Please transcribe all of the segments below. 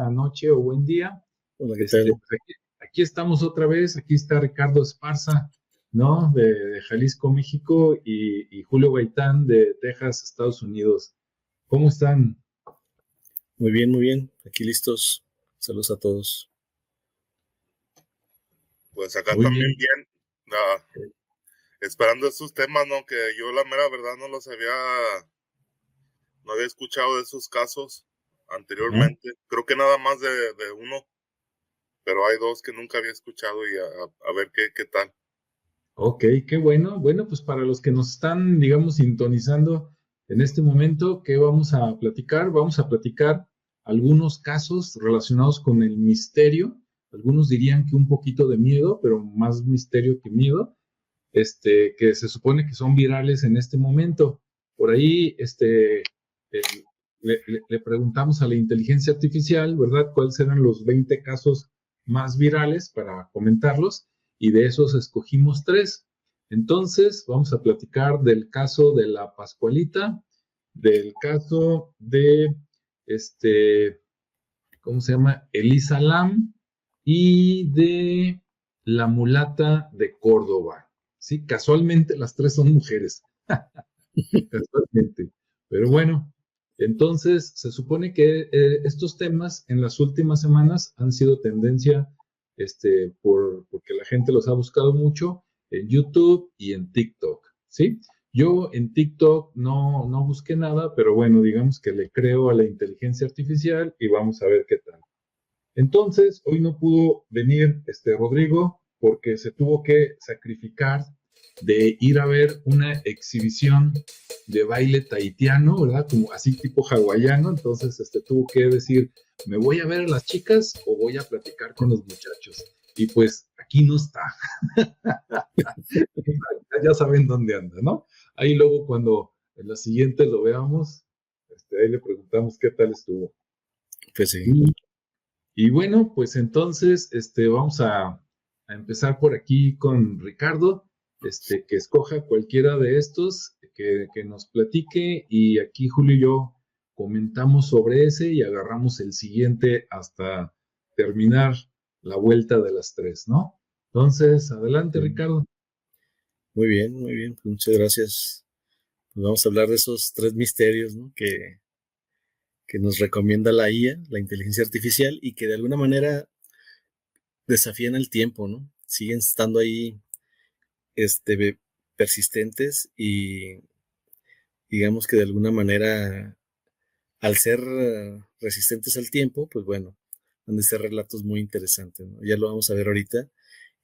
buena noche o buen día. Hola, ¿qué tal? Pues aquí estamos otra vez, aquí está Ricardo Esparza, ¿no? De Jalisco, México, y Julio Gaitán de Texas, Estados Unidos. ¿Cómo están? Muy bien, muy bien. Aquí listos. Saludos a todos. Pues acá Muy también bien. bien, esperando estos temas, ¿no? Que yo la mera verdad no había escuchado de esos casos Ajá. anteriormente. Creo que nada más de uno, pero hay dos que nunca había escuchado y a ver qué tal. Ok, qué bueno. Bueno, pues para los que nos están, digamos, sintonizando en este momento, ¿qué vamos a platicar? Vamos a platicar algunos casos relacionados con el misterio. Algunos dirían que un poquito de miedo, pero más misterio que miedo, que se supone que son virales en este momento. Por ahí, le preguntamos a la inteligencia artificial, ¿verdad? ¿Cuáles eran los 20 casos más virales para comentarlos? Y de esos escogimos tres. Entonces, vamos a platicar del caso de la Pascualita, del caso de, este, ¿cómo se llama? Elisa Lam y de la mulata de Córdoba. Sí, casualmente las tres son mujeres, casualmente. Pero bueno, entonces se supone que estos temas en las últimas semanas han sido tendencia porque la gente los ha buscado mucho en YouTube y en TikTok, ¿sí? Yo en TikTok no busqué nada, pero bueno, digamos que le creo a la inteligencia artificial y vamos a ver qué tal. Entonces, hoy no pudo venir Rodrigo porque se tuvo que sacrificar de ir a ver una exhibición de baile tahitiano, ¿verdad? Como así tipo hawaiano. Entonces, tuvo que decir, ¿me voy a ver a las chicas o voy a platicar con los muchachos? Y pues aquí no está. Ya saben dónde anda, ¿no? Ahí luego cuando en la siguiente lo veamos, ahí le preguntamos qué tal estuvo. Pues sí. Y bueno, pues entonces vamos a empezar por aquí con Ricardo, que escoja cualquiera de estos, que nos platique y aquí Julio y yo comentamos sobre ese y agarramos el siguiente hasta terminar la vuelta de las tres, ¿no? Entonces, adelante, Sí. Ricardo. Muy bien, muy bien. Pues muchas gracias. Pues vamos a hablar de esos tres misterios, ¿no? Que nos recomienda la IA, la inteligencia artificial, y que de alguna manera desafían el tiempo, ¿no? Siguen estando ahí, persistentes y digamos que de alguna manera, al ser resistentes al tiempo, pues bueno, han de ser relatos muy interesantes, ¿no? Ya lo vamos a ver ahorita.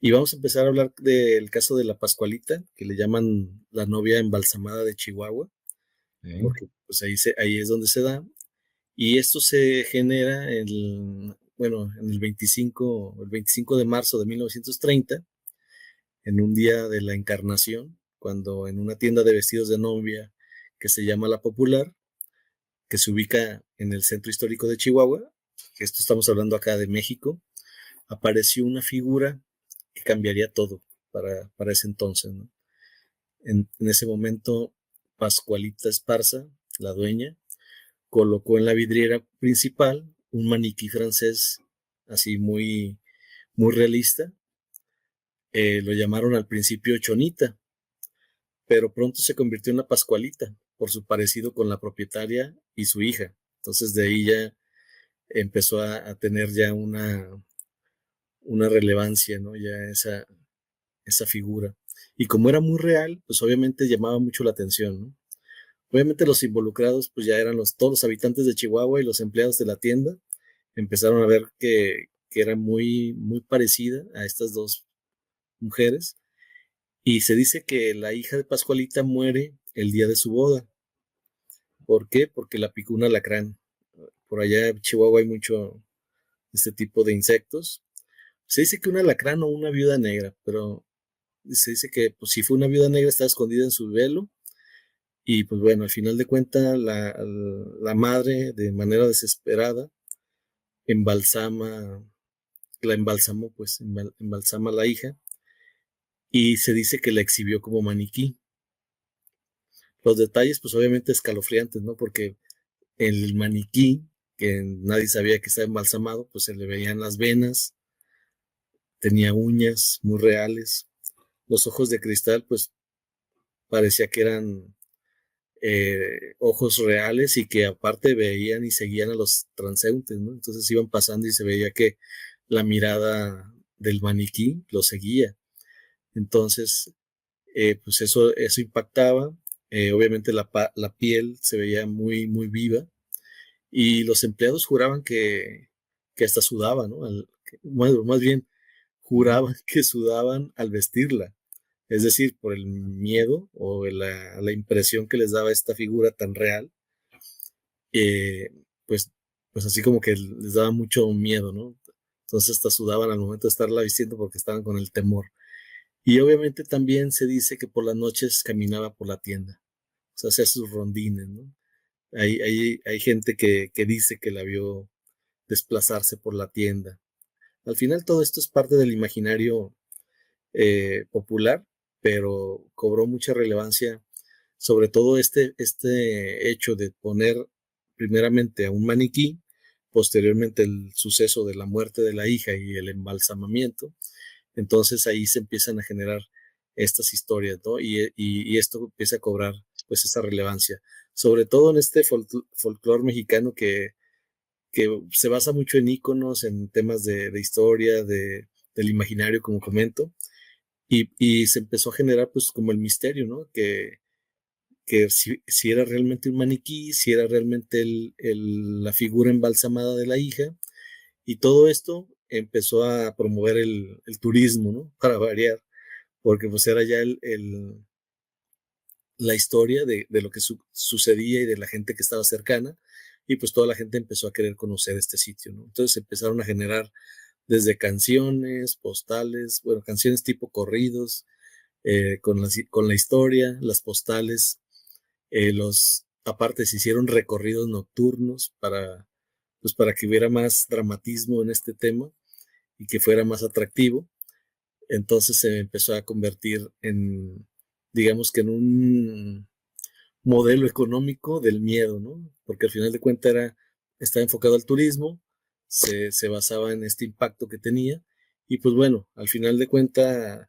Y vamos a empezar a hablar del caso de la Pascualita, que le llaman la novia embalsamada de Chihuahua, ¿Eh? porque pues ahí es donde se da. Y esto se genera bueno, en el 25 de marzo de 1930, en un día de la Encarnación, cuando en una tienda de vestidos de novia que se llama La Popular, que se ubica en el centro histórico de Chihuahua, esto estamos hablando acá de México, apareció una figura que cambiaría todo para ese entonces, ¿no? En ese momento, Pascualita Esparza, la dueña, colocó en la vidriera principal un maniquí francés, así muy, muy realista. Lo llamaron al principio Chonita, pero pronto se convirtió en la Pascualita por su parecido con la propietaria y su hija. Entonces de ahí ya empezó a tener ya una relevancia, ¿no? Ya esa figura. Y como era muy real, pues obviamente llamaba mucho la atención, ¿no? Obviamente los involucrados pues ya eran todos los habitantes de Chihuahua y los empleados de la tienda. Empezaron a ver que era muy, muy parecida a estas dos mujeres. Y se dice que la hija de Pascualita muere el día de su boda. ¿Por qué? Porque la picó un alacrán. Por allá en Chihuahua hay mucho este tipo de insectos. Se dice que un alacrán o una viuda negra, pero se dice que pues, si fue una viuda negra estaba escondida en su velo. Y pues bueno, al final de cuentas la madre de manera desesperada embalsama, la embalsamó, pues embalsama a la hija y se dice que la exhibió como maniquí. Los detalles pues obviamente escalofriantes, ¿no? Porque el maniquí que nadie sabía que estaba embalsamado, pues se le veían las venas, tenía uñas muy reales, los ojos de cristal, pues parecía que eran ojos reales y que aparte veían y seguían a los transeúntes, ¿no? Entonces iban pasando y se veía que la mirada del maniquí lo seguía. Entonces, pues eso impactaba. Obviamente la piel se veía muy, muy viva y los empleados juraban que hasta sudaban, ¿no? Bueno, más bien, juraban que sudaban al vestirla. Es decir, por el miedo o la impresión que les daba esta figura tan real, eh, pues, pues así como que les daba mucho miedo, ¿no? Entonces hasta sudaban al momento de estarla vistiendo porque estaban con el temor. Y obviamente también se dice que por las noches caminaba por la tienda, o sea, hacía sus rondines, ¿no? Hay gente que dice que la vio desplazarse por la tienda. Al final todo esto es parte del imaginario popular, pero cobró mucha relevancia, sobre todo este hecho de poner primeramente a un maniquí, posteriormente el suceso de la muerte de la hija y el embalsamamiento. Entonces ahí se empiezan a generar estas historias, ¿no? Y esto empieza a cobrar pues esa relevancia, sobre todo en este folclore mexicano que se basa mucho en íconos, en temas de historia, del imaginario, como comento, y se empezó a generar pues como el misterio, ¿no? Que si era realmente un maniquí, si era realmente la figura embalsamada de la hija, y todo esto empezó a promover el turismo, ¿no? Para variar, porque pues era ya la historia de lo que sucedía y de la gente que estaba cercana, y pues toda la gente empezó a querer conocer este sitio, ¿no? Entonces empezaron a generar desde canciones, postales, bueno, canciones tipo corridos, con la historia, las postales, aparte se hicieron recorridos nocturnos pues para que hubiera más dramatismo en este tema y que fuera más atractivo. Entonces se empezó a convertir digamos que en un modelo económico del miedo, ¿no? Porque al final de cuentas estaba enfocado al turismo, se basaba en este impacto que tenía, y pues bueno, al final de cuentas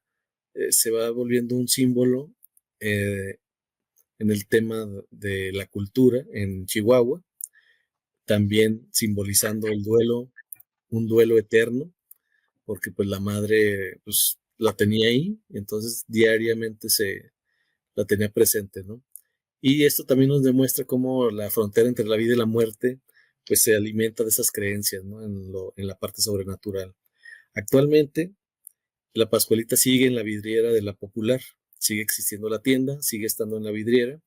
se va volviendo un símbolo eh, en el tema de la cultura en Chihuahua, también simbolizando el duelo, un duelo eterno, porque pues la madre pues la tenía ahí, entonces diariamente la tenía presente, ¿no? Y esto también nos demuestra cómo la frontera entre la vida y la muerte pues se alimenta de esas creencias, ¿no? En la parte sobrenatural. Actualmente la Pascualita sigue en la vidriera de la Popular, sigue existiendo la tienda, sigue estando en la vidriera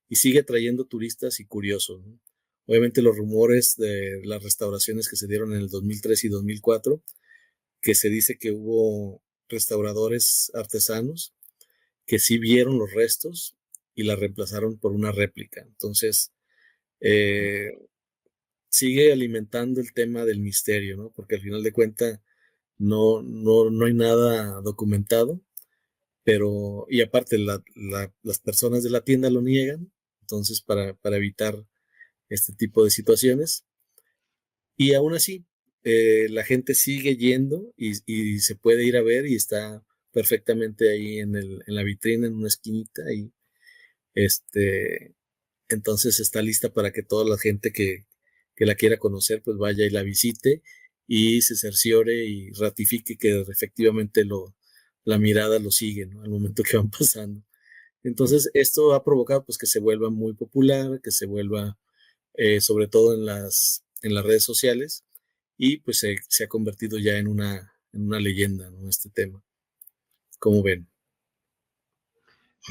y sigue atrayendo turistas y curiosos, ¿no? Obviamente los rumores de las restauraciones que se dieron en el 2003 y 2004, que se dice que hubo restauradores artesanos que sí vieron los restos y la reemplazaron por una réplica. Entonces, eh, sigue alimentando el tema del misterio, ¿no? Porque al final de cuentas no hay nada documentado, pero, y aparte las personas de la tienda lo niegan, entonces para evitar este tipo de situaciones, y aún así la gente sigue yendo y se puede ir a ver y está perfectamente ahí en la vitrina, en una esquinita, y este, entonces está lista para que toda la gente que la quiera conocer pues vaya y la visite y se cerciore y ratifique que efectivamente la mirada lo sigue, ¿no? Al momento que van pasando. Entonces esto ha provocado pues que se vuelva muy popular, que se vuelva sobre todo en las redes sociales, y pues se ha convertido ya en una leyenda, ¿no? Este tema. ¿Cómo ven?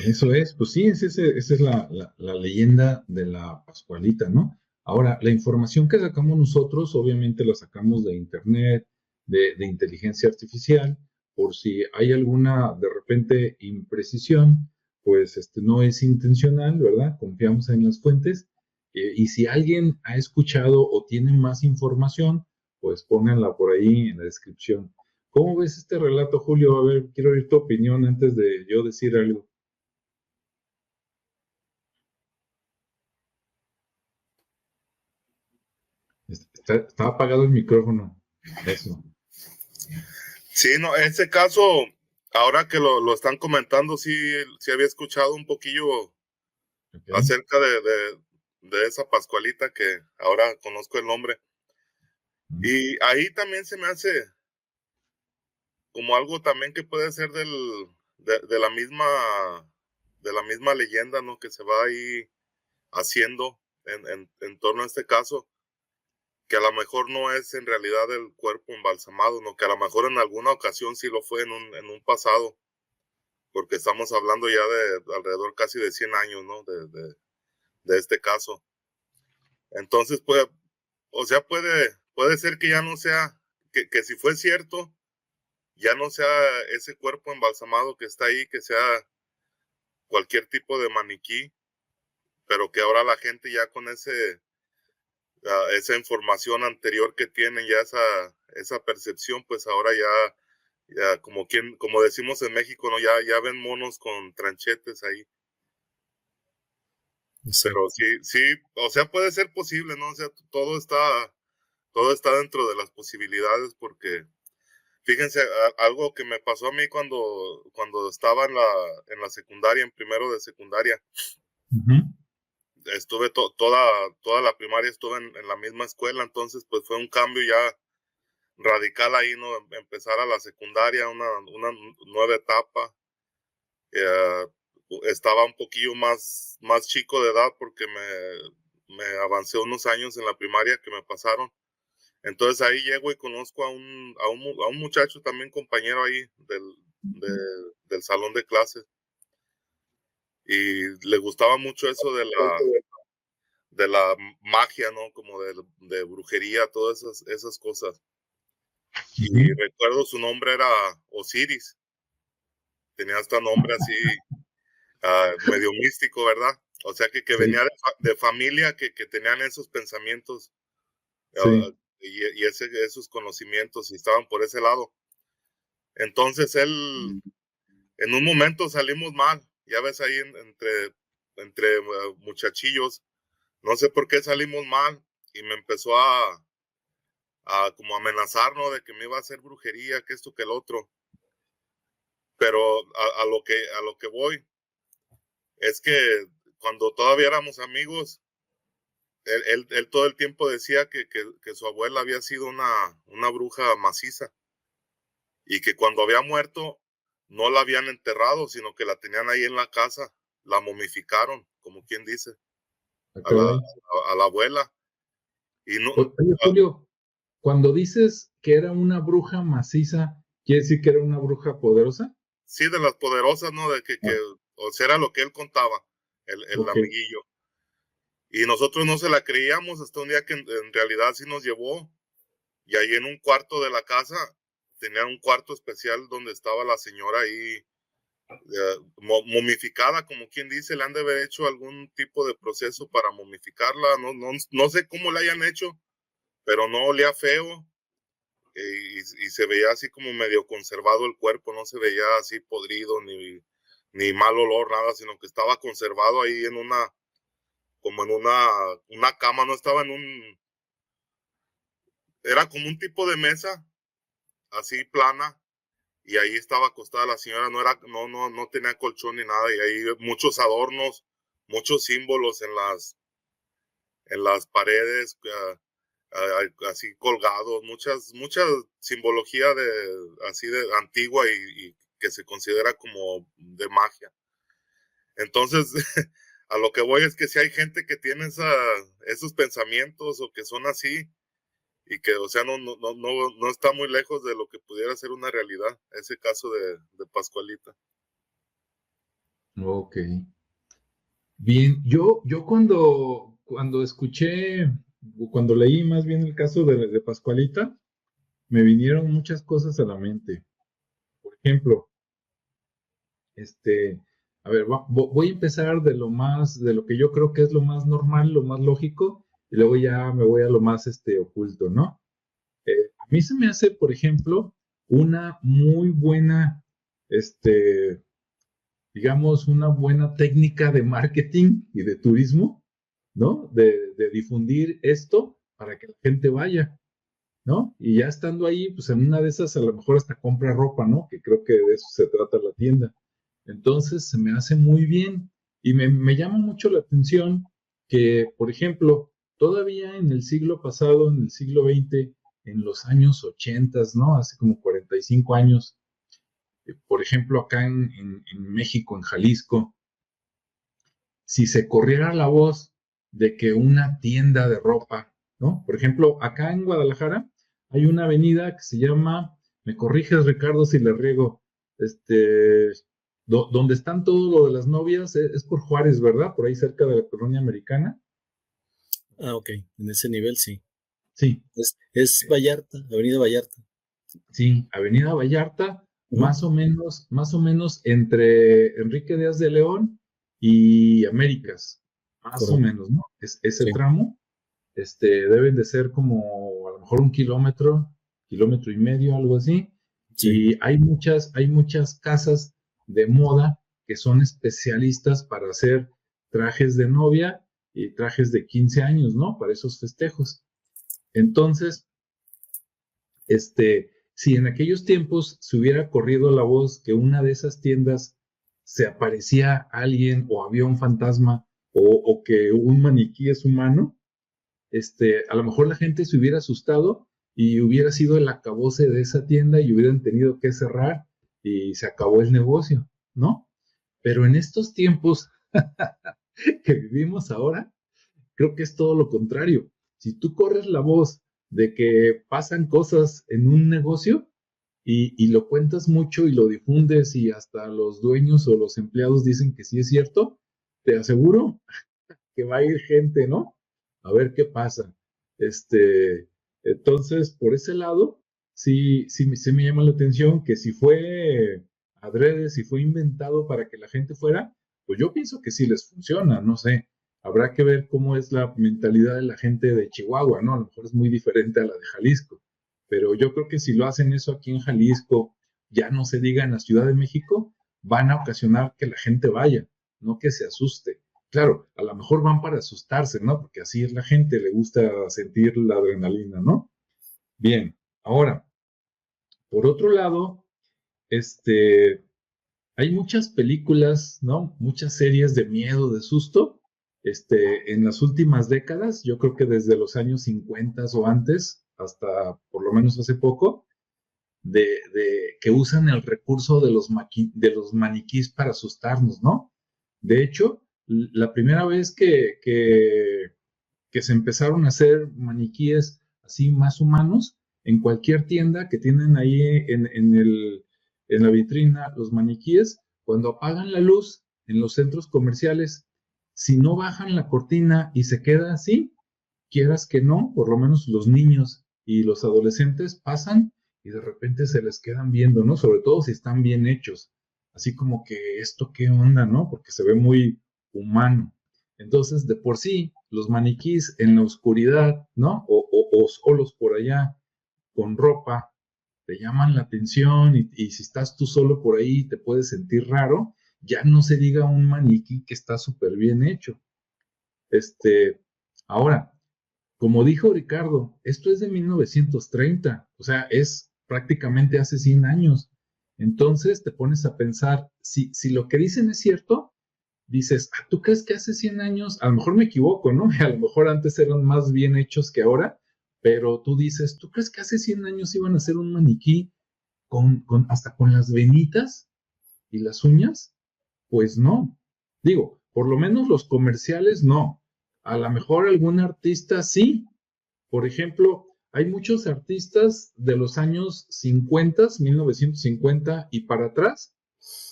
Eso es, pues sí, esa es la leyenda de la Pascualita, ¿no? Ahora, la información que sacamos nosotros, obviamente la sacamos de internet, de inteligencia artificial, por si hay alguna de repente imprecisión, pues no es intencional, ¿verdad? Confiamos en las fuentes. Y si alguien ha escuchado o tiene más información, pues pónganla por ahí en la descripción. ¿Cómo ves este relato, Julio? A ver, quiero oír tu opinión antes de yo decir algo. Está apagado el micrófono. Eso. Sí, no, en ese caso, ahora que lo están comentando, sí había escuchado un poquillo acerca de esa Pascualita, que ahora conozco el nombre. Y ahí también se me hace como algo también que puede ser de la misma leyenda, ¿no? Que se va ahí haciendo en torno a este caso, que a lo mejor no es en realidad el cuerpo embalsamado, ¿no? Que a lo mejor en alguna ocasión sí lo fue en un pasado, porque estamos hablando ya de alrededor casi de 100 años, ¿no? De este caso. Entonces, puede ser que ya no sea, que si fue cierto, ya no sea ese cuerpo embalsamado que está ahí, que sea cualquier tipo de maniquí, pero que ahora la gente ya con esa información anterior que tienen, ya esa percepción, pues ahora ya como decimos en México, ¿no? Ya ven monos con tranchetes ahí. Sí. Pero sí, o sea, puede ser posible, ¿no? O sea, todo está dentro de las posibilidades, porque fíjense, algo que me pasó a mí cuando estaba en la secundaria, en primero de secundaria. Estuve toda la primaria, estuve en la misma escuela, entonces pues fue un cambio ya radical ahí, ¿no? Empezar a la secundaria, una nueva etapa. Estaba un poquillo más chico de edad, porque me avancé unos años en la primaria que me pasaron. Entonces ahí llego y conozco a un muchacho también, compañero ahí del salón de clases, y le gustaba mucho eso de la magia, ¿no? Como de brujería, todas esas cosas. Y recuerdo su nombre era Osiris. Tenía hasta nombre así medio místico, ¿verdad? O sea que sí, venía de familia que tenían esos pensamientos, sí, y esos conocimientos, y estaban por ese lado. Entonces él, en un momento salimos mal, ya ves ahí entre muchachillos, no sé por qué salimos mal, y me empezó a como amenazar, ¿no? De que me iba a hacer brujería, que esto, que el otro. Pero a lo que voy es que cuando todavía éramos amigos, él todo el tiempo decía que su abuela había sido una bruja maciza, y que cuando había muerto no la habían enterrado, sino que la tenían ahí en la casa, la momificaron, como quien dice, a la abuela. Y no, oye, Julio, cuando dices que era una bruja maciza, ¿quiere decir que era una bruja poderosa? Sí, de las poderosas, ¿no? De que o sea, era lo que él contaba, el amiguillo. Y nosotros no se la creíamos hasta un día que en realidad sí nos llevó. Y ahí en un cuarto de la casa, tenía un cuarto especial donde estaba la señora ahí momificada, como quien dice. Le han de haber hecho algún tipo de proceso para momificarla. No sé cómo la hayan hecho, pero no olía feo. Y se veía así como medio conservado el cuerpo, no se veía así podrido ni mal olor, nada, sino que estaba conservado ahí como en una cama, no estaba era como un tipo de mesa, así plana, y ahí estaba acostada la señora. No tenía colchón ni nada, y ahí muchos adornos, muchos símbolos en las paredes, así colgados, mucha simbología así de antigua, y que se considera como de magia. Entonces, a lo que voy es que si hay gente que tiene esos pensamientos, o que son así, y que, o sea, no está muy lejos de lo que pudiera ser una realidad, ese caso de Pascualita. Ok. Bien, yo cuando escuché, cuando leí más bien el caso de Pascualita, me vinieron muchas cosas a la mente. Por ejemplo, a ver, voy a empezar de lo que yo creo que es lo más normal, lo más lógico, y luego ya me voy a lo más oculto, ¿no? A mí se me hace, por ejemplo, una muy buena, digamos, una buena técnica de marketing y de turismo, ¿no? De difundir esto para que la gente vaya, ¿no? Y ya estando ahí, pues en una de esas a lo mejor hasta compra ropa, ¿no? Que creo que de eso se trata la tienda. Entonces se me hace muy bien y me llama mucho la atención que, por ejemplo, todavía en el siglo pasado, en el siglo XX, en los años 80, ¿no? Hace como 45 años, por ejemplo, acá en México, en Jalisco, si se corriera la voz de que una tienda de ropa, ¿no? Por ejemplo, acá en Guadalajara hay una avenida que se llama, me corriges Ricardo si le riego, donde están todo lo de las novias, es por Juárez, ¿verdad? Por ahí cerca de la colonia americana. Ah, ok, en ese nivel sí. Sí, Es Vallarta, Avenida Vallarta. sí, Avenida Vallarta, Ujú. más o menos entre Enrique Díaz de León y Américas, más o Correcto, menos, ¿no? Ese sí, tramo. Deben de ser como a lo mejor un kilómetro y medio, algo así. sí, Y hay muchas casas de moda que son especialistas para hacer trajes de novia y trajes de 15 años, ¿no? Para esos festejos. Entonces, si en aquellos tiempos se hubiera corrido la voz que una de esas tiendas se aparecía alguien o había un fantasma o que un maniquí es humano, a lo mejor la gente se hubiera asustado y hubiera sido el acabose de esa tienda y hubieran tenido que cerrar y se acabó el negocio, ¿no? Pero en estos tiempos que vivimos ahora, creo que es todo lo contrario. Si tú corres la voz de que pasan cosas en un negocio y lo cuentas mucho y lo difundes y hasta los dueños o los empleados dicen que sí es cierto, te aseguro que va a ir gente, ¿no? A ver qué pasa. Entonces, por ese lado, sí me llama la atención que si fue adrede, si fue inventado para que la gente fuera, pues yo pienso que sí les funciona, no sé. Habrá que ver cómo es la mentalidad de la gente de Chihuahua, ¿no? A lo mejor es muy diferente a la de Jalisco, pero yo creo que si lo hacen eso aquí en Jalisco, ya no se diga en la Ciudad de México, van a ocasionar que la gente vaya, no que se asuste. Claro, a lo mejor van para asustarse, ¿no? Porque así es la gente, le gusta sentir la adrenalina, ¿no? Bien, ahora, por otro lado, hay muchas películas, ¿no? Muchas series de miedo, de susto, en las últimas décadas, yo creo que desde los años 50 o antes, hasta por lo menos hace poco, de que usan el recurso de los maniquís para asustarnos, ¿no? De hecho, la primera vez que se empezaron a hacer maniquíes así más humanos, en cualquier tienda que tienen ahí en la vitrina los maniquíes, cuando apagan la luz en los centros comerciales, si no bajan la cortina y se queda así, quieras que no, por lo menos los niños y los adolescentes pasan y de repente se les quedan viendo, ¿no? Sobre todo si están bien hechos, así como que esto qué onda, ¿no? Porque se ve muy humano. Entonces, de por sí, los maniquís en la oscuridad, ¿no? O solos por allá, con ropa, te llaman la atención y si estás tú solo por ahí te puedes sentir raro, ya no se diga un maniquí que está súper bien hecho. Ahora, como dijo Ricardo, esto es de 1930, o sea, es prácticamente hace 100 años. Entonces te pones a pensar, si lo que dicen es cierto, dices, ¿tú crees que hace 100 años, a lo mejor me equivoco, ¿no? A lo mejor antes eran más bien hechos que ahora, pero tú dices, ¿tú crees que hace 100 años iban a hacer un maniquí hasta con las venitas y las uñas? Pues no. Digo, por lo menos los comerciales no. A lo mejor algún artista sí. Por ejemplo, hay muchos artistas de los años 50, 1950 y para atrás,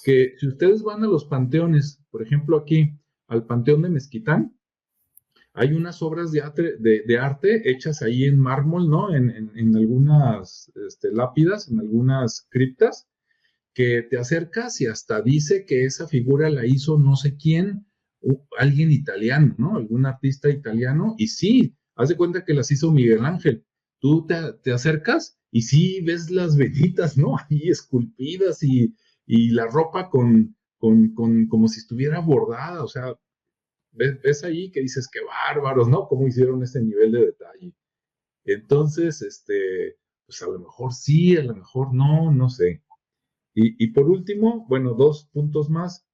que si ustedes van a los panteones, por ejemplo aquí al Panteón de Mezquitán, hay unas obras de arte hechas ahí en mármol, ¿no? En algunas lápidas, en algunas criptas, que te acercas y hasta dice que esa figura la hizo no sé quién, alguien italiano, ¿no? Algún artista italiano, y sí, haz de cuenta que las hizo Miguel Ángel. Tú te acercas y sí ves las venitas, ¿no? Ahí esculpidas y la ropa como si estuviera bordada, o sea, ves ahí que dices, qué bárbaros, ¿no? ¿Cómo hicieron ese nivel de detalle? Entonces, pues a lo mejor sí, a lo mejor no, no sé. Y por último, bueno, 2 puntos más.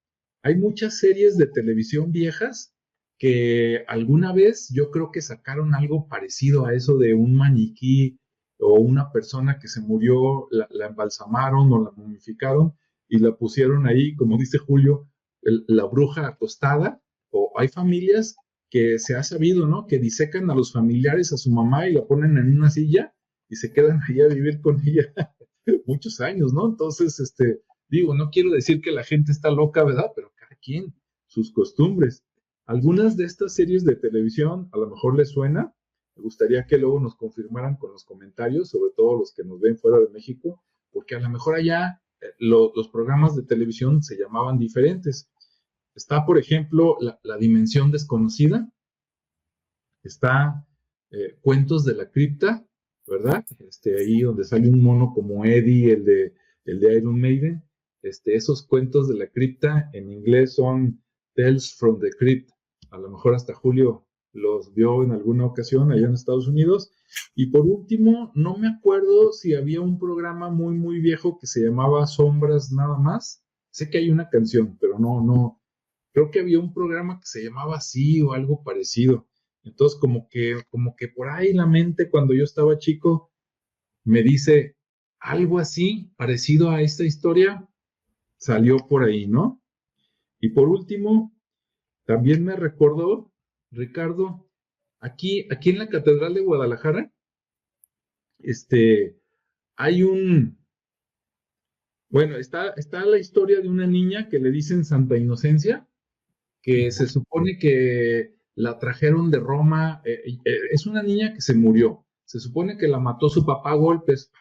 Hay muchas series de televisión viejas que alguna vez yo creo que sacaron algo parecido a eso de un maniquí o una persona que se murió, la embalsamaron o la momificaron y la pusieron ahí, como dice Julio, la bruja acostada. O hay familias que se ha sabido, ¿no? Que disecan a los familiares, a su mamá y la ponen en una silla y se quedan ahí a vivir con ella muchos años, ¿no? Entonces, digo, no quiero decir que la gente está loca, ¿verdad? Pero cada quien, sus costumbres. Algunas de estas series de televisión a lo mejor les suena. Me gustaría que luego nos confirmaran con los comentarios, sobre todo los que nos ven fuera de México, porque a lo mejor allá los programas de televisión se llamaban diferentes. Está, por ejemplo, la Dimensión Desconocida, está Cuentos de la Cripta, ¿verdad? Ahí donde sale un mono como Eddie, el de Iron Maiden. Esos Cuentos de la Cripta en inglés son Tales from the Crypt. A lo mejor hasta Julio los vio en alguna ocasión allá en Estados Unidos. Y por último, no me acuerdo si había un programa muy, muy viejo que se llamaba Sombras Nada Más. Sé que hay una canción, pero no. Creo que había un programa que se llamaba así o algo parecido. Entonces, como que por ahí la mente, cuando yo estaba chico, me dice algo así, parecido a esta historia, salió por ahí, ¿no? Y por último, también me recordó, Ricardo, aquí en la Catedral de Guadalajara, hay bueno, está la historia de una niña que le dicen Santa Inocencia, que se supone que la trajeron de Roma. Es una niña que se murió. Se supone que la mató su papá a golpes,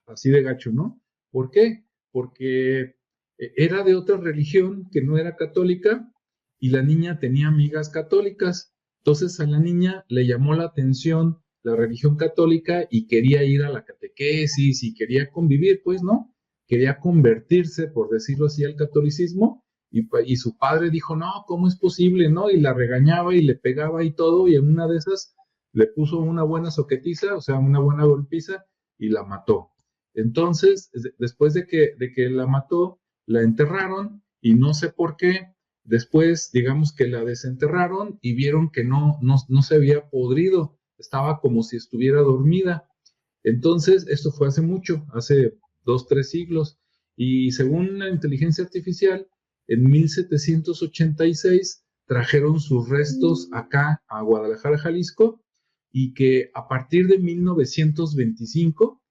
así de gacho, ¿no? ¿Por qué? Porque era de otra religión que no era católica y la niña tenía amigas católicas. Entonces a la niña le llamó la atención la religión católica y quería ir a la catequesis y quería convivir, pues, ¿no? Quería convertirse, por decirlo así, al catolicismo y su padre dijo, no, ¿cómo es posible? ¿No? Y la regañaba y le pegaba y todo, y en una de esas le puso una buena soquetiza, o sea, una buena golpiza, y la mató. Entonces, después de que la mató, la enterraron, y no sé por qué, después, digamos que la desenterraron y vieron que no se había podrido, estaba como si estuviera dormida. Entonces, esto fue hace mucho, hace 2, 3 siglos, y según la inteligencia artificial, en 1786 trajeron sus restos acá a Guadalajara, Jalisco, y que a partir de 1925,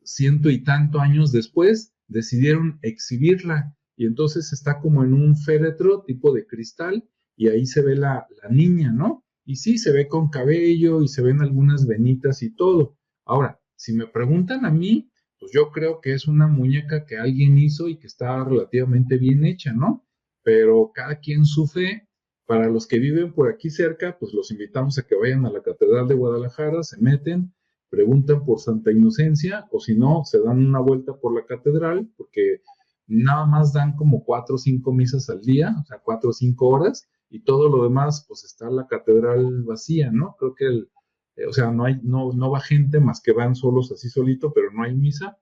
ciento y tanto años después, decidieron exhibirla. Y entonces está como en un féretro tipo de cristal y ahí se ve la niña, ¿no? Y sí, se ve con cabello y se ven algunas venitas y todo. Ahora, si me preguntan a mí, pues yo creo que es una muñeca que alguien hizo y que está relativamente bien hecha, ¿no? Pero cada quien su fe. Para los que viven por aquí cerca, pues los invitamos a que vayan a la Catedral de Guadalajara, se meten, preguntan por Santa Inocencia, o si no, se dan una vuelta por la catedral, porque nada más dan como 4 o 5 misas al día, o sea, 4 o 5 horas, y todo lo demás, pues está la catedral vacía, ¿no? Creo que o sea, no va gente más que van solos así solito, pero no hay misa,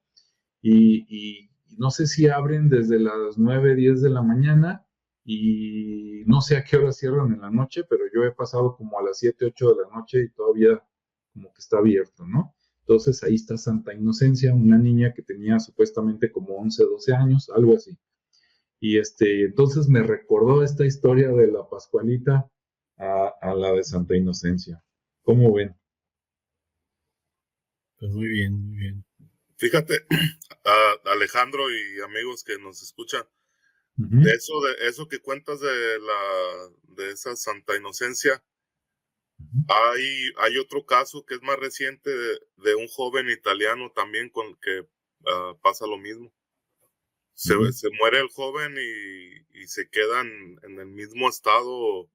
y no sé si abren desde las 9, 10 de la mañana, y no sé a qué hora cierran en la noche, pero yo he pasado como a las 7, 8 de la noche y todavía como que está abierto, ¿no? Entonces ahí está Santa Inocencia, una niña que tenía supuestamente como 11, 12 años, algo así. Y entonces me recordó esta historia de la Pascualita a la de Santa Inocencia. ¿Cómo ven? Pues muy bien, muy bien. Fíjate, Alejandro y amigos que nos escuchan, Uh-huh. de eso que cuentas de esa Santa Inocencia, hay otro caso que es más reciente de un joven italiano también con que pasa lo mismo. Se muere el joven y se quedan en el mismo estado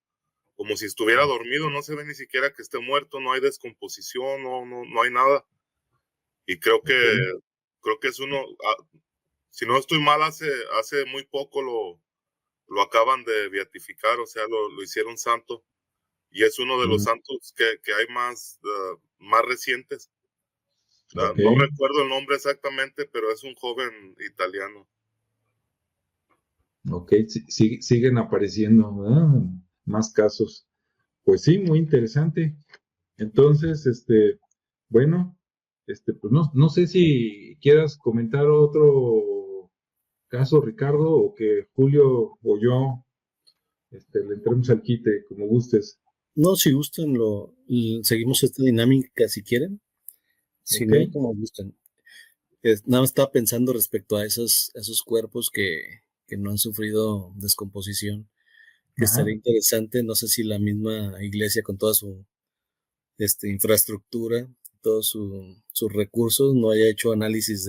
como si estuviera dormido, no se ve ni siquiera que esté muerto, no hay descomposición, no hay nada. Y creo que es uno, si no estoy mal, hace muy poco lo acaban de beatificar, o sea, lo hicieron santo. y es uno de los santos que hay más recientes. Okay. No recuerdo el nombre exactamente, pero es un joven italiano. Ok, siguen apareciendo, ¿verdad? Más casos. Pues sí, muy interesante. Entonces, bueno, pues no sé si quieras comentar otro caso, Ricardo, o que Julio o yo le entremos al quite, como gustes. No, si gustan, seguimos esta dinámica si quieren. Si Ok. no, como gustan. Nada más estaba pensando respecto a esos cuerpos que no han sufrido descomposición, que Ajá. estaría interesante, no sé si la misma iglesia con toda su infraestructura, todos sus recursos, no haya hecho análisis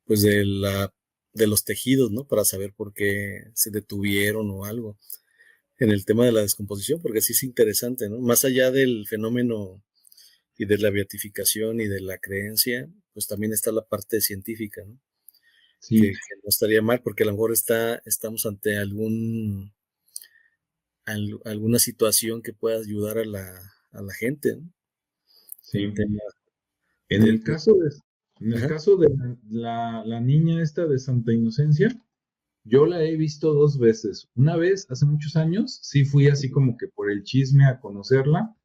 pues de los tejidos, ¿no? Para saber por qué se detuvieron o algo en el tema de la descomposición, porque sí es interesante, ¿no? Más allá del fenómeno y de la beatificación y de la creencia, pues también está la parte científica, ¿no? Sí, Que no estaría mal, porque a lo mejor estamos ante alguna situación que pueda ayudar a la gente, ¿no? sí. El tema En de, el caso de, en el ajá, caso de la niña esta de Santa Inocencia, yo la he visto dos veces. Una vez, hace muchos años, sí fui así como que por el chisme a conocerla.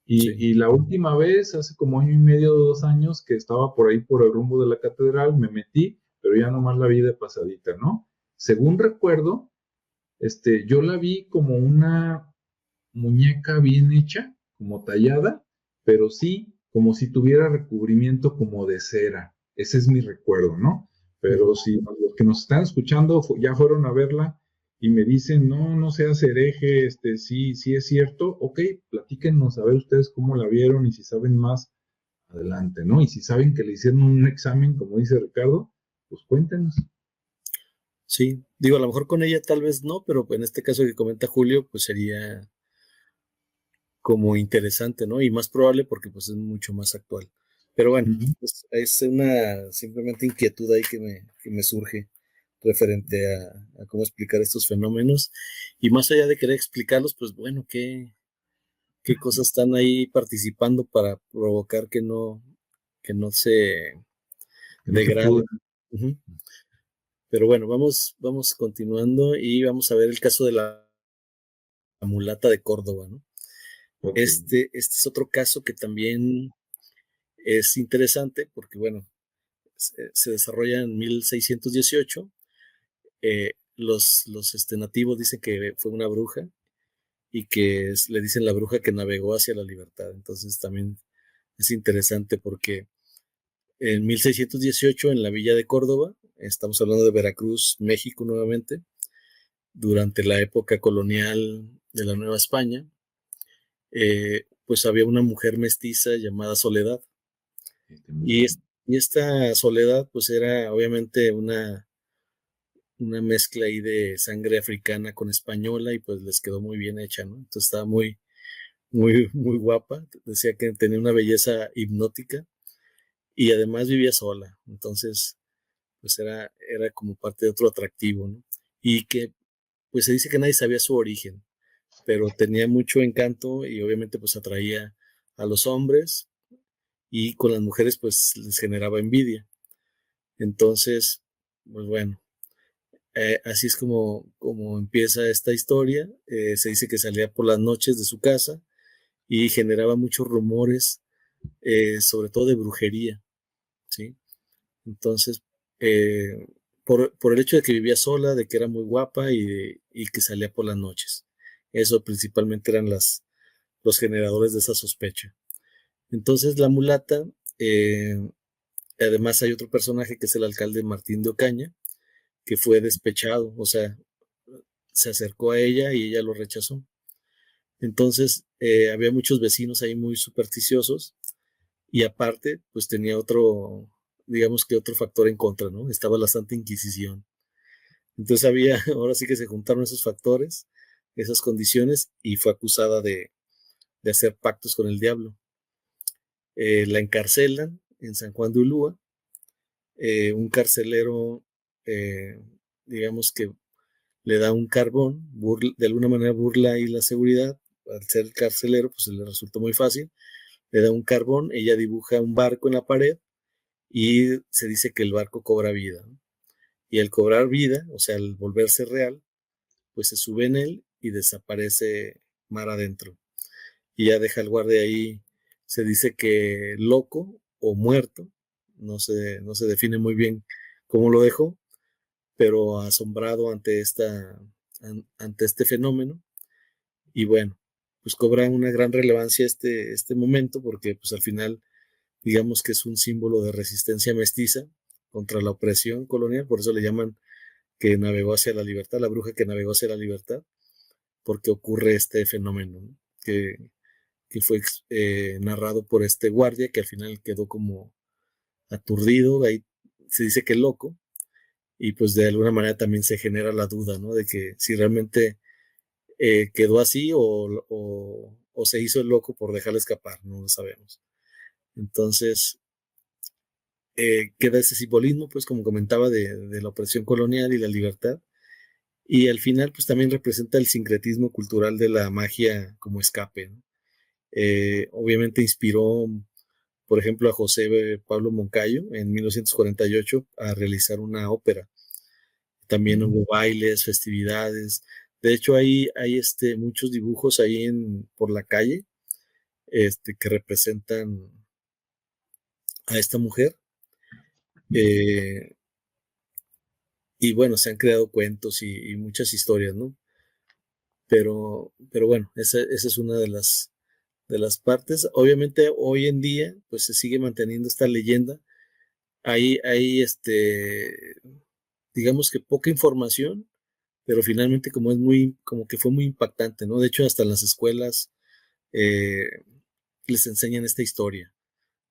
sí, Y la última vez, hace como año y medio, 2 años, que estaba por ahí por el rumbo de la catedral, me metí, pero ya nomás la vi de pasadita, ¿no? Según recuerdo, yo la vi como una muñeca bien hecha, como tallada, pero sí como si tuviera recubrimiento como de cera. Ese es mi recuerdo, ¿no? Pero ujú. si los que nos están escuchando ya fueron a verla y me dicen, no, no seas hereje, sí, sí es cierto, ok, platíquenos a ver ustedes cómo la vieron y si saben más, adelante, ¿no? Y si saben que le hicieron un examen, como dice Ricardo, pues cuéntenos. Sí, digo, a lo mejor con ella tal vez no, pero en este caso que comenta Julio, pues sería como interesante, ¿no? Y más probable porque pues es mucho más actual. Pero bueno, Ujú. pues, es una simplemente inquietud ahí que me surge referente a cómo explicar estos fenómenos. Y más allá de querer explicarlos, pues bueno, qué cosas están ahí participando para provocar que no se Que no se pudo. degraden. Ujú. Pero bueno, vamos continuando y vamos a ver el caso de la mulata de Córdoba, ¿no? Ok. Este es otro caso que también es interesante porque, bueno, se desarrolla en 1618. Los nativos dicen que fue una bruja y que le dicen la bruja que navegó hacia la libertad. Entonces también es interesante porque en 1618 en la villa de Córdoba, estamos hablando de Veracruz, México nuevamente, durante la época colonial de la Nueva España, pues había una mujer mestiza llamada Soledad. Y, y esta Soledad pues era obviamente una mezcla ahí de sangre africana con española y pues les quedó muy bien hecha, ¿no? Entonces estaba muy guapa. Decía que tenía una belleza hipnótica y además vivía sola. Entonces, pues era como parte de otro atractivo, ¿no? Y que pues se dice que nadie sabía su origen, pero tenía mucho encanto y obviamente pues atraía a los hombres y con las mujeres pues les generaba envidia. Entonces, pues bueno, así es como empieza esta historia. Se dice que salía por las noches de su casa y generaba muchos rumores, sobre todo de brujería, ¿sí? Entonces, eh, por el hecho de que vivía sola, de que era muy guapa y que salía por las noches. Eso principalmente eran los generadores de esa sospecha. Entonces, la mulata, además hay otro personaje que es el alcalde Martín de Ocaña, que fue despechado, o sea, se acercó a ella y ella lo rechazó. Entonces, había muchos vecinos ahí muy supersticiosos y aparte, pues tenía otro, digamos que otro factor en contra, ¿no? Estaba la Santa Inquisición. Entonces ahora sí que se juntaron esos factores, esas condiciones y fue acusada de hacer pactos con el diablo. La encarcelan en San Juan de Ulúa, un carcelero, eh, digamos que le da un carbón, de alguna manera burla ahí la seguridad al ser carcelero, pues le resultó muy fácil. Le da un carbón, ella dibuja un barco en la pared y se dice que el barco cobra vida, ¿no? Y al cobrar vida, o sea, al volverse real, pues se sube en él y desaparece mar adentro. Y ya deja el guardia ahí, se dice que loco o muerto, no se define muy bien cómo lo dejó, pero asombrado ante este fenómeno. Y bueno, pues cobra una gran relevancia este momento porque pues al final digamos que es un símbolo de resistencia mestiza contra la opresión colonial, por eso le llaman que navegó hacia la libertad, la bruja que navegó hacia la libertad, porque ocurre este fenómeno, ¿no? que fue narrado por este guardia que al final quedó como aturdido, ahí se dice que loco, y pues de alguna manera también se genera la duda, ¿no? De que si realmente quedó así o se hizo el loco por dejarle escapar, no lo sabemos. Entonces, queda ese simbolismo, pues como comentaba, de la opresión colonial y la libertad. Y al final, pues también representa el sincretismo cultural de la magia como escape, ¿no? Obviamente inspiró, por ejemplo, a José Pablo Moncayo en 1948 a realizar una ópera. También hubo bailes, festividades. De hecho, hay muchos dibujos ahí por la calle que representan a esta mujer. Y bueno, se han creado cuentos y muchas historias, ¿no? Pero bueno, esa es una de las partes. Obviamente hoy en día, pues se sigue manteniendo esta leyenda. Hay digamos que poca información, pero finalmente como que fue muy impactante, ¿no? De hecho, hasta en las escuelas eh, les enseñan esta historia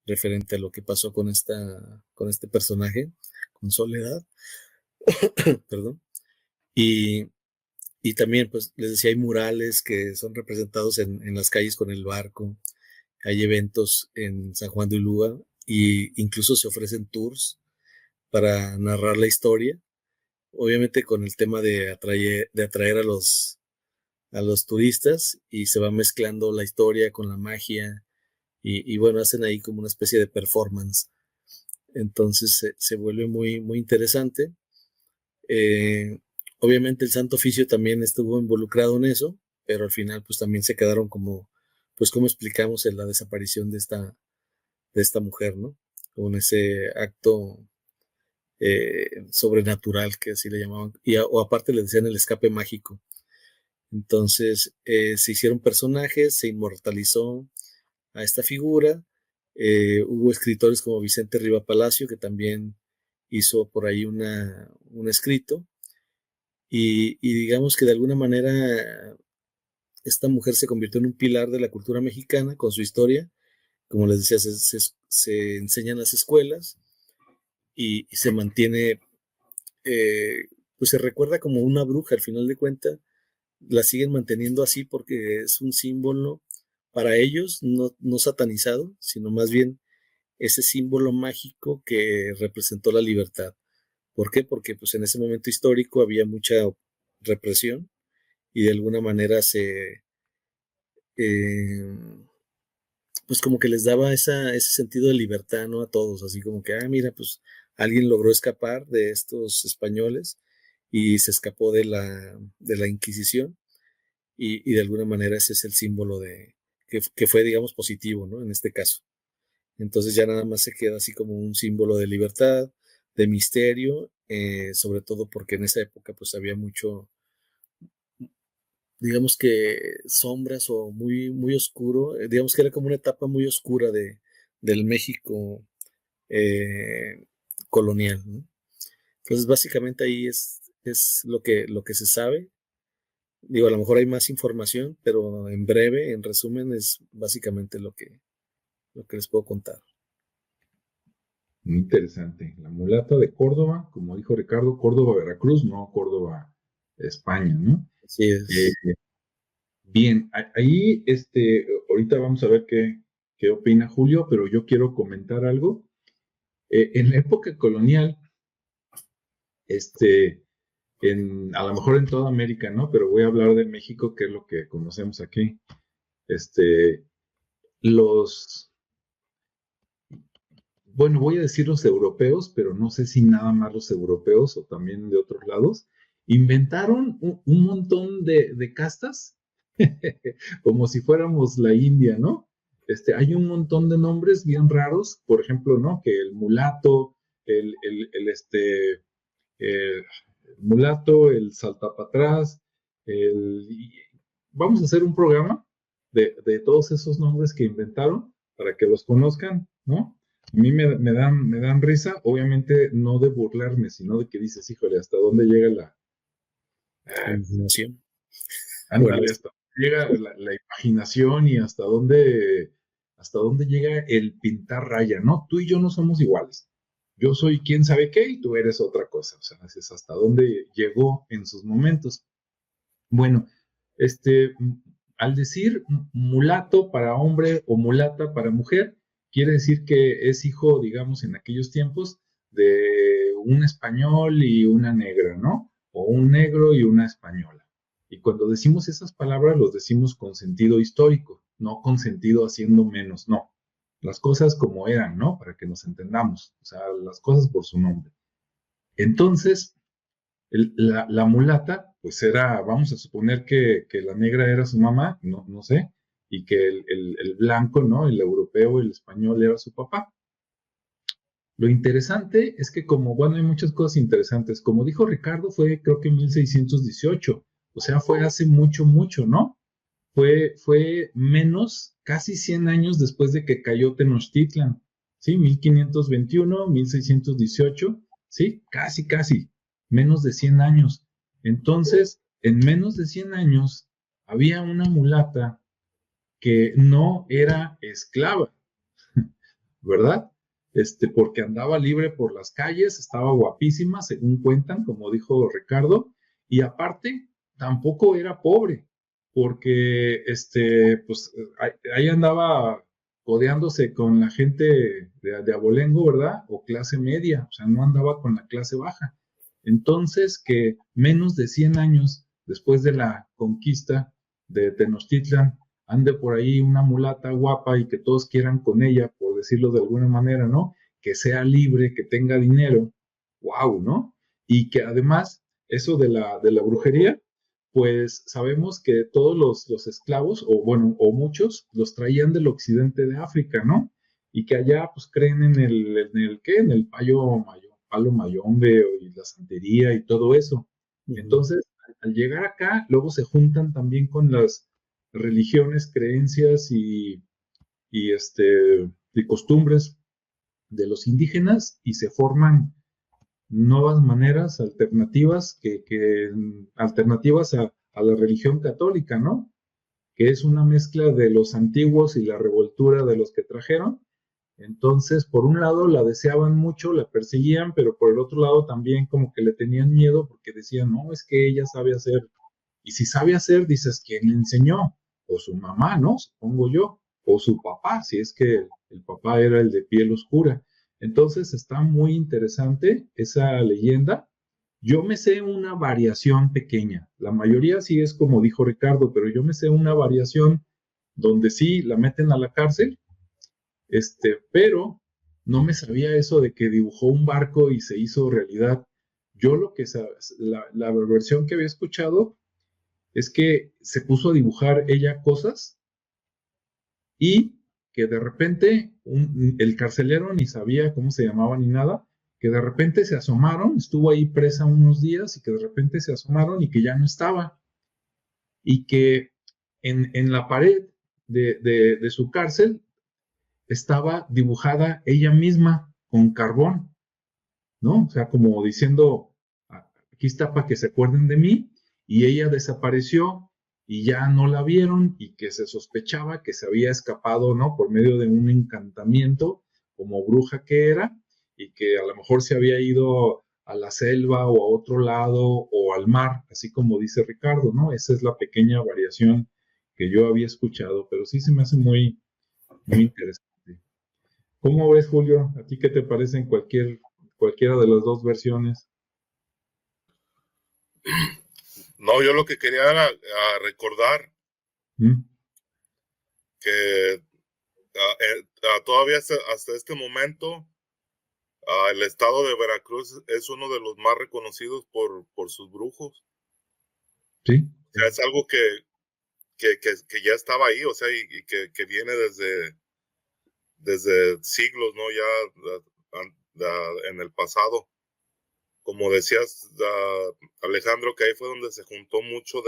referente a lo que pasó con este personaje, con Soledad, perdón. Y, y también, pues, les decía, hay murales que son representados en las calles con el barco, hay eventos en San Juan de Ulúa y incluso se ofrecen tours para narrar la historia, obviamente con el tema de atraer a los turistas y se va mezclando la historia con la magia y bueno, hacen ahí como una especie de performance. Entonces se vuelve muy, muy interesante. Eh, Obviamente el Santo Oficio también estuvo involucrado en eso, pero al final pues también se quedaron pues como explicamos en la desaparición de esta mujer, ¿no? Con ese acto sobrenatural que así le llamaban, o aparte le decían el escape mágico. Entonces se hicieron personajes, se inmortalizó a esta figura. Hubo escritores como Vicente Riva Palacio que también hizo por ahí un escrito y digamos que de alguna manera esta mujer se convirtió en un pilar de la cultura mexicana con su historia. Como les decía, se enseña en las escuelas y se mantiene, pues se recuerda como una bruja al final de cuentas. La siguen manteniendo así porque es un símbolo para ellos, no satanizado, sino más bien ese símbolo mágico que representó la libertad. ¿Por qué? Porque pues en ese momento histórico había mucha represión y de alguna manera eh, pues como que les daba ese sentido de libertad, ¿no? A todos, así como que, mira, pues alguien logró escapar de estos españoles y se escapó de la Inquisición y de alguna manera ese es el símbolo que fue, digamos, positivo, ¿no? En este caso. Entonces ya nada más se queda así como un símbolo de libertad, de misterio, sobre todo porque en esa época pues había mucho, digamos que sombras o muy, muy oscuro, digamos que era como una etapa muy oscura del México eh, colonial, ¿no? Entonces básicamente ahí es lo que se sabe. Digo, a lo mejor hay más información, pero en breve, en resumen, es básicamente lo que les puedo contar. Muy interesante. La mulata de Córdoba, como dijo Ricardo, Córdoba, Veracruz, no Córdoba, España, ¿no? Así es. Bien, ahí, ahorita vamos a ver qué opina Julio, pero yo quiero comentar algo. En la época colonial, a lo mejor en toda América, ¿no? Pero voy a hablar de México, que es lo que conocemos aquí. Bueno, voy a decir los europeos, pero no sé si nada más los europeos o también de otros lados, inventaron un montón de castas, como si fuéramos la India, ¿no? Hay un montón de nombres bien raros, por ejemplo, ¿no? Que el mulato, el mulato, el saltapatrás, vamos a hacer un programa de todos esos nombres que inventaron para que los conozcan, ¿no? A mí me dan risa, obviamente no de burlarme, sino de que dices, híjole, ¿hasta dónde llega La imaginación. ándale, hasta dónde llega la imaginación y hasta dónde llega el pintar raya, ¿no? Tú y yo no somos iguales. Yo soy quién sabe qué y tú eres otra cosa. O sea, es hasta dónde llegó en sus momentos. Bueno, al decir mulato para hombre o mulata para mujer, quiere decir que es hijo, digamos, en aquellos tiempos, de un español y una negra, ¿no? O un negro y una española. Y cuando decimos esas palabras, los decimos con sentido histórico, no con sentido haciendo menos, no. Las cosas como eran, ¿no? Para que nos entendamos, o sea, las cosas por su nombre. Entonces, la mulata, pues era, vamos a suponer que la negra era su mamá, no sé, y que el blanco, ¿no? El europeo, el español era su papá. Lo interesante es que como, bueno, hay muchas cosas interesantes. Como dijo Ricardo, fue creo que en 1618, o sea, fue hace mucho, mucho, ¿no? Fue menos, casi 100 años después de que cayó Tenochtitlan, ¿sí? 1521, 1618, ¿sí? Casi, casi, menos de 100 años. Entonces, en menos de 100 años, había una mulata que no era esclava, ¿verdad? Porque andaba libre por las calles, estaba guapísima, según cuentan, como dijo Ricardo, y aparte, tampoco era pobre, porque, pues, ahí andaba codeándose con la gente de abolengo, ¿verdad? O clase media, o sea, no andaba con la clase baja. Entonces, que menos de 100 años después de la conquista de Tenochtitlan, ande por ahí una mulata guapa y que todos quieran con ella, por decirlo de alguna manera, ¿no? Que sea libre, que tenga dinero, wow, ¿no? Y que además, eso de la brujería, pues sabemos que todos los esclavos, o bueno, o muchos, los traían del occidente de África, ¿no? Y que allá, pues creen ¿qué? En el palo mayombe y la santería y todo eso. Entonces, al llegar acá, luego se juntan también con las religiones, creencias y costumbres de los indígenas y se forman nuevas maneras alternativas alternativas a la religión católica, ¿no? Que es una mezcla de los antiguos y la revoltura de los que trajeron. Entonces, por un lado la deseaban mucho, la perseguían, pero por el otro lado también como que le tenían miedo porque decían, no, es que ella sabe hacer. Y si sabe hacer, dices, ¿quién le enseñó? O su mamá, ¿no? Supongo yo. O su papá, si es que el papá era el de piel oscura. Entonces está muy interesante esa leyenda. Yo me sé una variación pequeña. La mayoría sí es como dijo Ricardo, pero yo me sé una variación donde sí la meten a la cárcel, pero no me sabía eso de que dibujó un barco y se hizo realidad. Yo lo que la versión que había escuchado es que se puso a dibujar ella cosas y que de repente el carcelero ni sabía cómo se llamaba ni nada, que de repente se asomaron, estuvo ahí presa unos días y que de repente se asomaron y que ya no estaba. Y que en la pared de su cárcel estaba dibujada ella misma con carbón, ¿no? O sea, como diciendo, aquí está para que se acuerden de mí, y ella desapareció y ya no la vieron y que se sospechaba que se había escapado, ¿no? Por medio de un encantamiento como bruja que era y que a lo mejor se había ido a la selva o a otro lado o al mar, así como dice Ricardo, ¿no? Esa es la pequeña variación que yo había escuchado, pero sí se me hace muy, muy interesante. ¿Cómo ves, Julio? ¿A ti qué te parecen cualquiera de las dos versiones? No, yo lo que quería era recordar ¿Mm? que todavía hasta este momento el estado de Veracruz es uno de los más reconocidos por sus brujos. Sí. O sea, es algo que ya estaba ahí, o sea, y que viene desde siglos, ¿no? Ya en el pasado. Como decías, Alejandro, que ahí fue donde se juntó mucho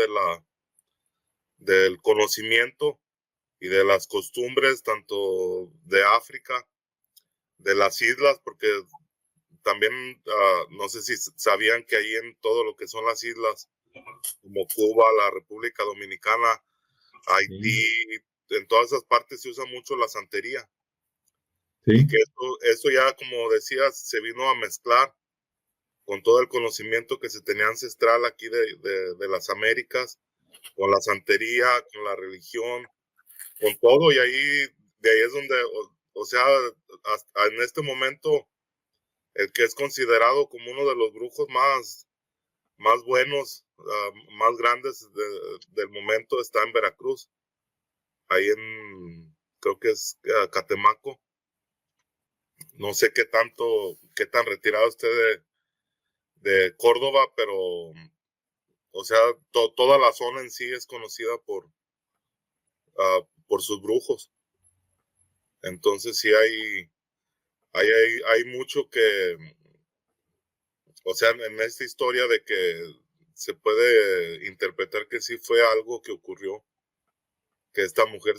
del conocimiento y de las costumbres, tanto de África, de las islas, porque también, no sé si sabían que ahí en todo lo que son las islas, como Cuba, la República Dominicana, Haití, en todas esas partes se usa mucho la santería. Sí. Y que eso ya, como decías, se vino a mezclar con todo el conocimiento que se tenía ancestral aquí de las Américas, con la santería, con la religión, con todo, y de ahí es donde, o sea, hasta en este momento, el que es considerado como uno de los brujos más buenos, más grandes del momento, está en Veracruz, ahí creo que es Catemaco. No sé qué tan retirado usted de Córdoba, pero, o sea, toda la zona en sí es conocida por sus brujos. Entonces sí hay mucho que, o sea, en esta historia de que se puede interpretar que sí fue algo que ocurrió, que esta mujer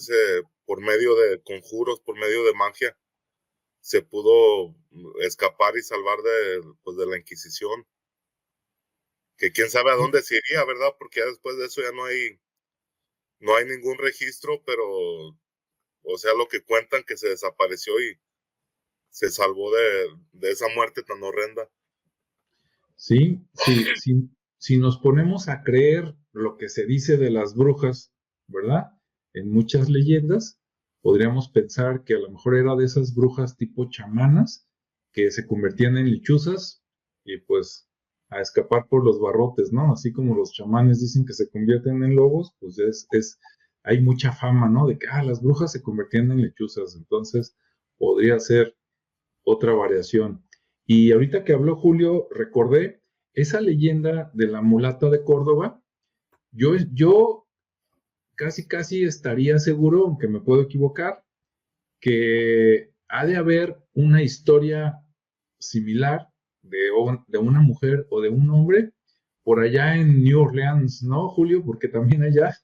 por medio de conjuros, por medio de magia, se pudo escapar y salvar pues de la Inquisición. Que quién sabe a dónde se iría, ¿verdad? Porque ya después de eso ya no hay ningún registro, pero, o sea, lo que cuentan que se desapareció y se salvó de esa muerte tan horrenda. Sí, si nos ponemos a creer lo que se dice de las brujas, ¿verdad? En muchas leyendas, podríamos pensar que a lo mejor era de esas brujas tipo chamanas que se convertían en lechuzas y pues a escapar por los barrotes, ¿no? Así como los chamanes dicen que se convierten en lobos, pues hay mucha fama, ¿no? De que, las brujas se convertían en lechuzas, entonces podría ser otra variación. Y ahorita que habló Julio, recordé esa leyenda de la mulata de Córdoba. Yo casi estaría seguro, aunque me puedo equivocar, que ha de haber una historia similar de una mujer o de un hombre por allá en New Orleans, ¿no, Julio? Porque también allá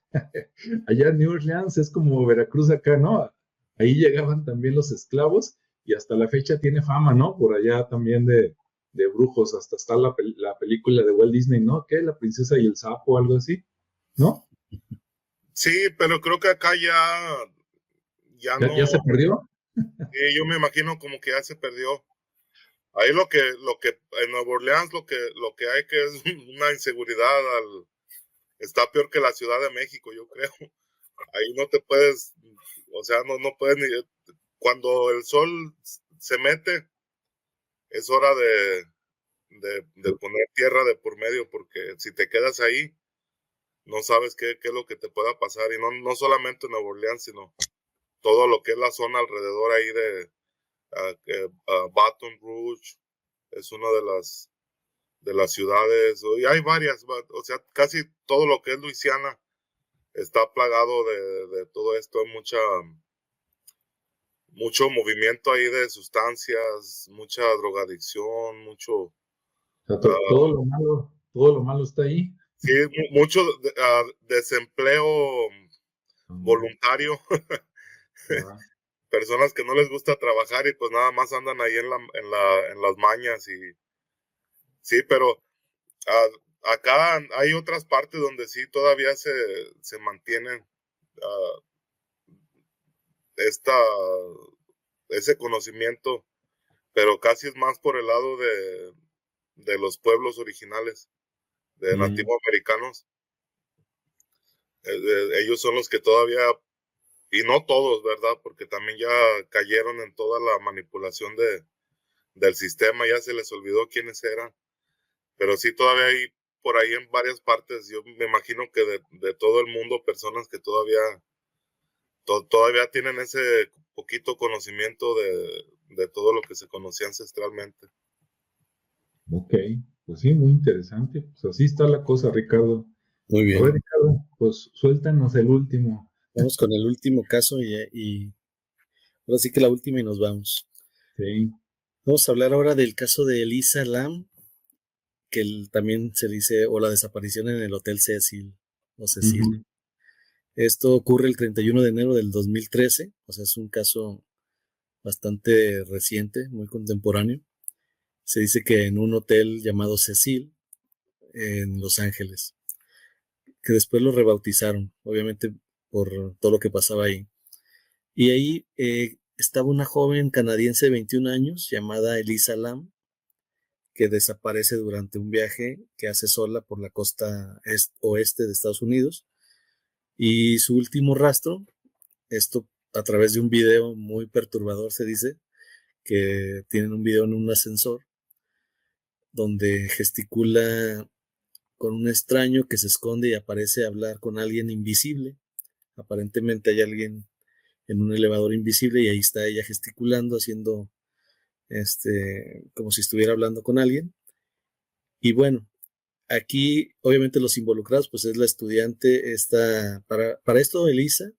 en New Orleans es como Veracruz acá, ¿no? Ahí llegaban también los esclavos y hasta la fecha tiene fama, ¿no? Por allá también de brujos, hasta está la película de Walt Disney, ¿no? ¿Qué? La princesa y el sapo, algo así, ¿no? Sí, pero creo que acá ya no. ¿Ya se perdió? Yo me imagino como que ya se perdió. Ahí lo que en Nueva Orleans lo que hay que es una inseguridad está peor que la Ciudad de México, yo creo. Ahí no te puedes, o sea, no puedes ni, cuando el sol se mete, es hora de poner tierra de por medio, porque si te quedas ahí, no sabes qué es lo que te pueda pasar. Y no solamente en Nueva Orleans, sino todo lo que es la zona alrededor ahí Baton Rouge, es una de las ciudades, y hay varias, o sea, casi todo lo que es Luisiana está plagado de todo esto, hay mucho movimiento ahí de sustancias, mucha drogadicción, mucho, O sea, todo lo malo está ahí. sí, mucho desempleo voluntario, Ah, personas que no les gusta trabajar y pues nada más andan ahí en las mañas y sí, pero acá hay otras partes donde sí todavía se mantienen esta, ese conocimiento, pero casi es más por el lado de los pueblos originales, de nativos americanos. Ellos son los que todavía, y no todos, ¿verdad? Porque también ya cayeron en toda la manipulación del sistema, ya se les olvidó quiénes eran, pero sí todavía hay por ahí en varias partes, yo me imagino que de todo el mundo, personas que todavía todavía tienen ese poquito conocimiento de todo lo que se conocía ancestralmente. Ok, pues sí, muy interesante. Pues así está la cosa, Ricardo. Muy A ver, bien. Ricardo, pues suéltanos el último. Vamos con el último caso y ahora sí que la última y nos vamos. Sí. Vamos a hablar ahora del caso de Elisa Lam, que también se dice, o la desaparición en el Hotel Cecil, o Cecil. Ujú. Esto ocurre el 31 de enero del 2013, o sea, es un caso bastante reciente, muy contemporáneo. Se dice que en un hotel llamado Cecil, en Los Ángeles, que después lo rebautizaron, obviamente por todo lo que pasaba ahí. Y ahí estaba una joven canadiense de 21 años llamada Elisa Lam, que desaparece durante un viaje que hace sola por la costa oeste de Estados Unidos. Y su último rastro, esto a través de un video muy perturbador, se dice, que tienen un video en un ascensor donde gesticula con un extraño que se esconde y aparece a hablar con alguien invisible. Aparentemente hay alguien en un elevador invisible y ahí está ella gesticulando, haciendo como si estuviera hablando con alguien. Y bueno, aquí obviamente los involucrados pues es la estudiante, para esto Elisa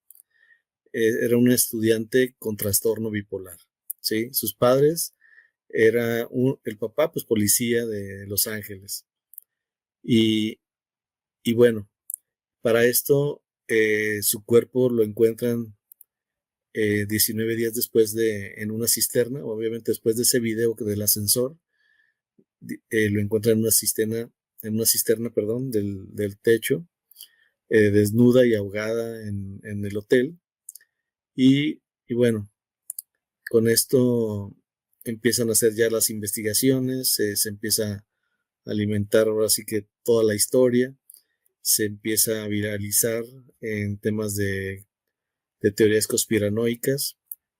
era una estudiante con trastorno bipolar, ¿sí? Sus padres el papá pues policía de Los Ángeles y, y bueno, para esto su cuerpo lo encuentran 19 días después en una cisterna, obviamente después de ese video del ascensor, lo encuentran en una cisterna, perdón, del techo, desnuda y ahogada en el hotel. Y bueno, con esto empiezan a hacer ya las investigaciones, se empieza a alimentar ahora sí que toda la historia, se empieza a viralizar en temas de teorías conspiranoicas,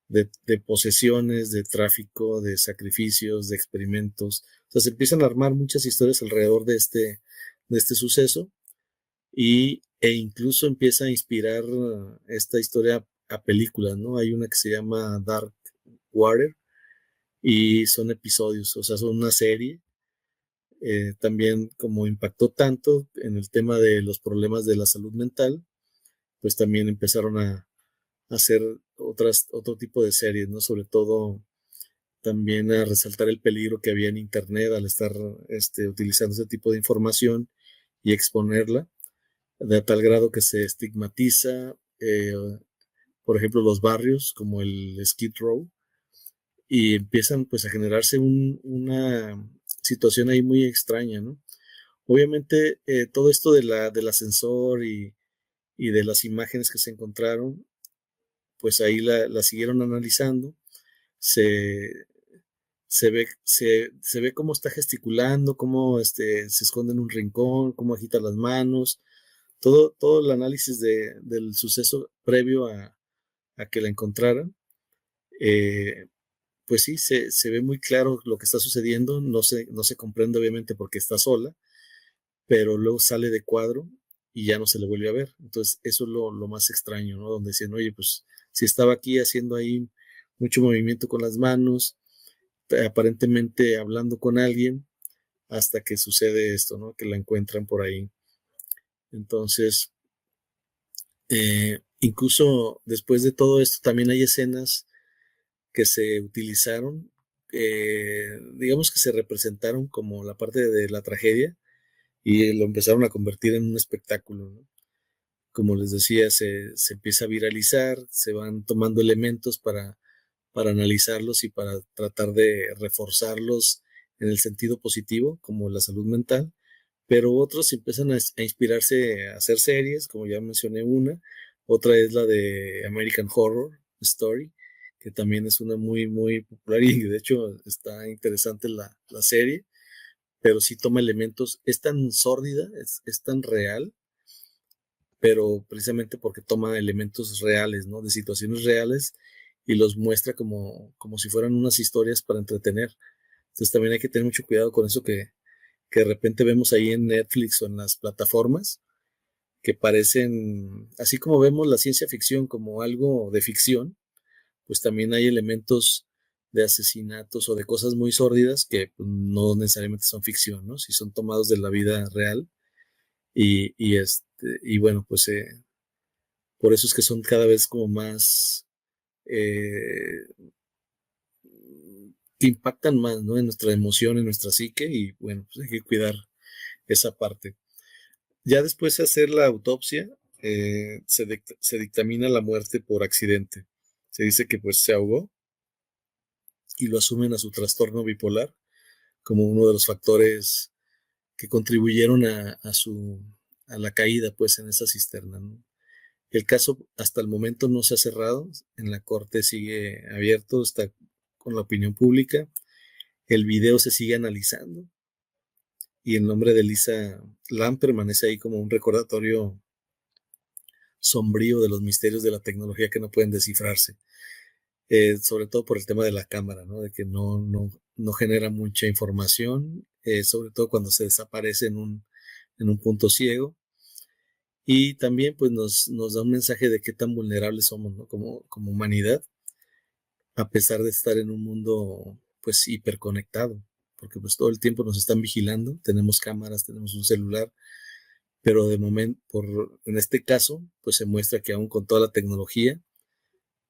de posesiones, de tráfico, de sacrificios, de experimentos. O sea, se empiezan a armar muchas historias alrededor de este suceso e incluso empieza a inspirar esta historia a películas, ¿no? Hay una que se llama Dark Water y son episodios, o sea, son una serie. También como impactó tanto en el tema de los problemas de la salud mental, pues también empezaron a hacer otro tipo de series, ¿no? Sobre todo también a resaltar el peligro que había en Internet al estar utilizando ese tipo de información y exponerla, de tal grado que se estigmatiza, por ejemplo, los barrios como el Skid Row, y empiezan pues a generarse una situación ahí muy extraña, ¿no? Obviamente todo esto del ascensor y de las imágenes que se encontraron, pues ahí la siguieron analizando, se, se ve cómo está gesticulando, cómo se esconde en un rincón, cómo agita las manos, todo el análisis del suceso previo a que la encontraran, eh, pues sí, se ve muy claro lo que está sucediendo, no se comprende obviamente porque está sola, pero luego sale de cuadro y ya no se le vuelve a ver. Entonces, eso es lo más extraño, ¿no? Donde decían, oye, pues si estaba aquí haciendo ahí mucho movimiento con las manos, aparentemente hablando con alguien, hasta que sucede esto, ¿no? Que la encuentran por ahí. Entonces, incluso después de todo esto, también hay escenas que se utilizaron, digamos que se representaron como la parte de la tragedia y lo empezaron a convertir en un espectáculo, ¿no? Como les decía, se empieza a viralizar, se van tomando elementos para analizarlos y para tratar de reforzarlos en el sentido positivo, como la salud mental, pero otros empiezan a inspirarse a hacer series, como ya mencioné una, otra es la de American Horror Story, que también es una muy, muy popular y de hecho está interesante la serie, pero sí toma elementos, es tan sórdida, es tan real, pero precisamente porque toma elementos reales, ¿no? De situaciones reales y los muestra como si fueran unas historias para entretener. Entonces también hay que tener mucho cuidado con eso que de repente vemos ahí en Netflix o en las plataformas, que parecen, así como vemos la ciencia ficción como algo de ficción, pues también hay elementos de asesinatos o de cosas muy sórdidas que pues, no necesariamente son ficción, ¿no? Si son tomados de la vida real y bueno, pues por eso es que son cada vez como más eh, que impactan más, ¿no? En nuestra emoción, en nuestra psique y bueno, pues hay que cuidar esa parte. Ya después de hacer la autopsia, se dictamina la muerte por accidente. Se dice que pues se ahogó y lo asumen a su trastorno bipolar como uno de los factores que contribuyeron a la caída pues en esa cisterna, ¿no? El caso hasta el momento no se ha cerrado, en la corte sigue abierto, está con la opinión pública, el video se sigue analizando y el nombre de Lisa Lam permanece ahí como un recordatorio sombrío de los misterios de la tecnología que no pueden descifrarse, sobre todo por el tema de la cámara, ¿no? De que no genera mucha información, sobre todo cuando se desaparece en un punto ciego. Y también pues nos da un mensaje de qué tan vulnerables somos, ¿no? Como humanidad, a pesar de estar en un mundo pues hiperconectado, porque pues todo el tiempo nos están vigilando, tenemos cámaras, tenemos un celular, pero de momento, en este caso, pues se muestra que aún con toda la tecnología,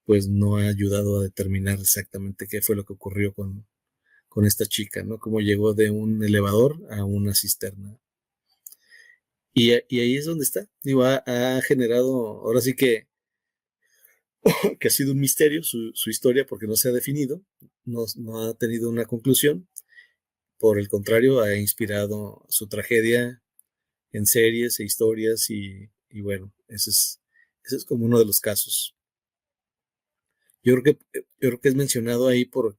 pues no ha ayudado a determinar exactamente qué fue lo que ocurrió con esta chica, ¿no? Cómo llegó de un elevador a una cisterna. Y ahí es donde está. Digo, ha generado, ahora sí que ha sido un misterio su historia porque no se ha definido, no ha tenido una conclusión. Por el contrario, ha inspirado su tragedia en series e historias y bueno, ese es como uno de los casos. Yo creo que es mencionado ahí por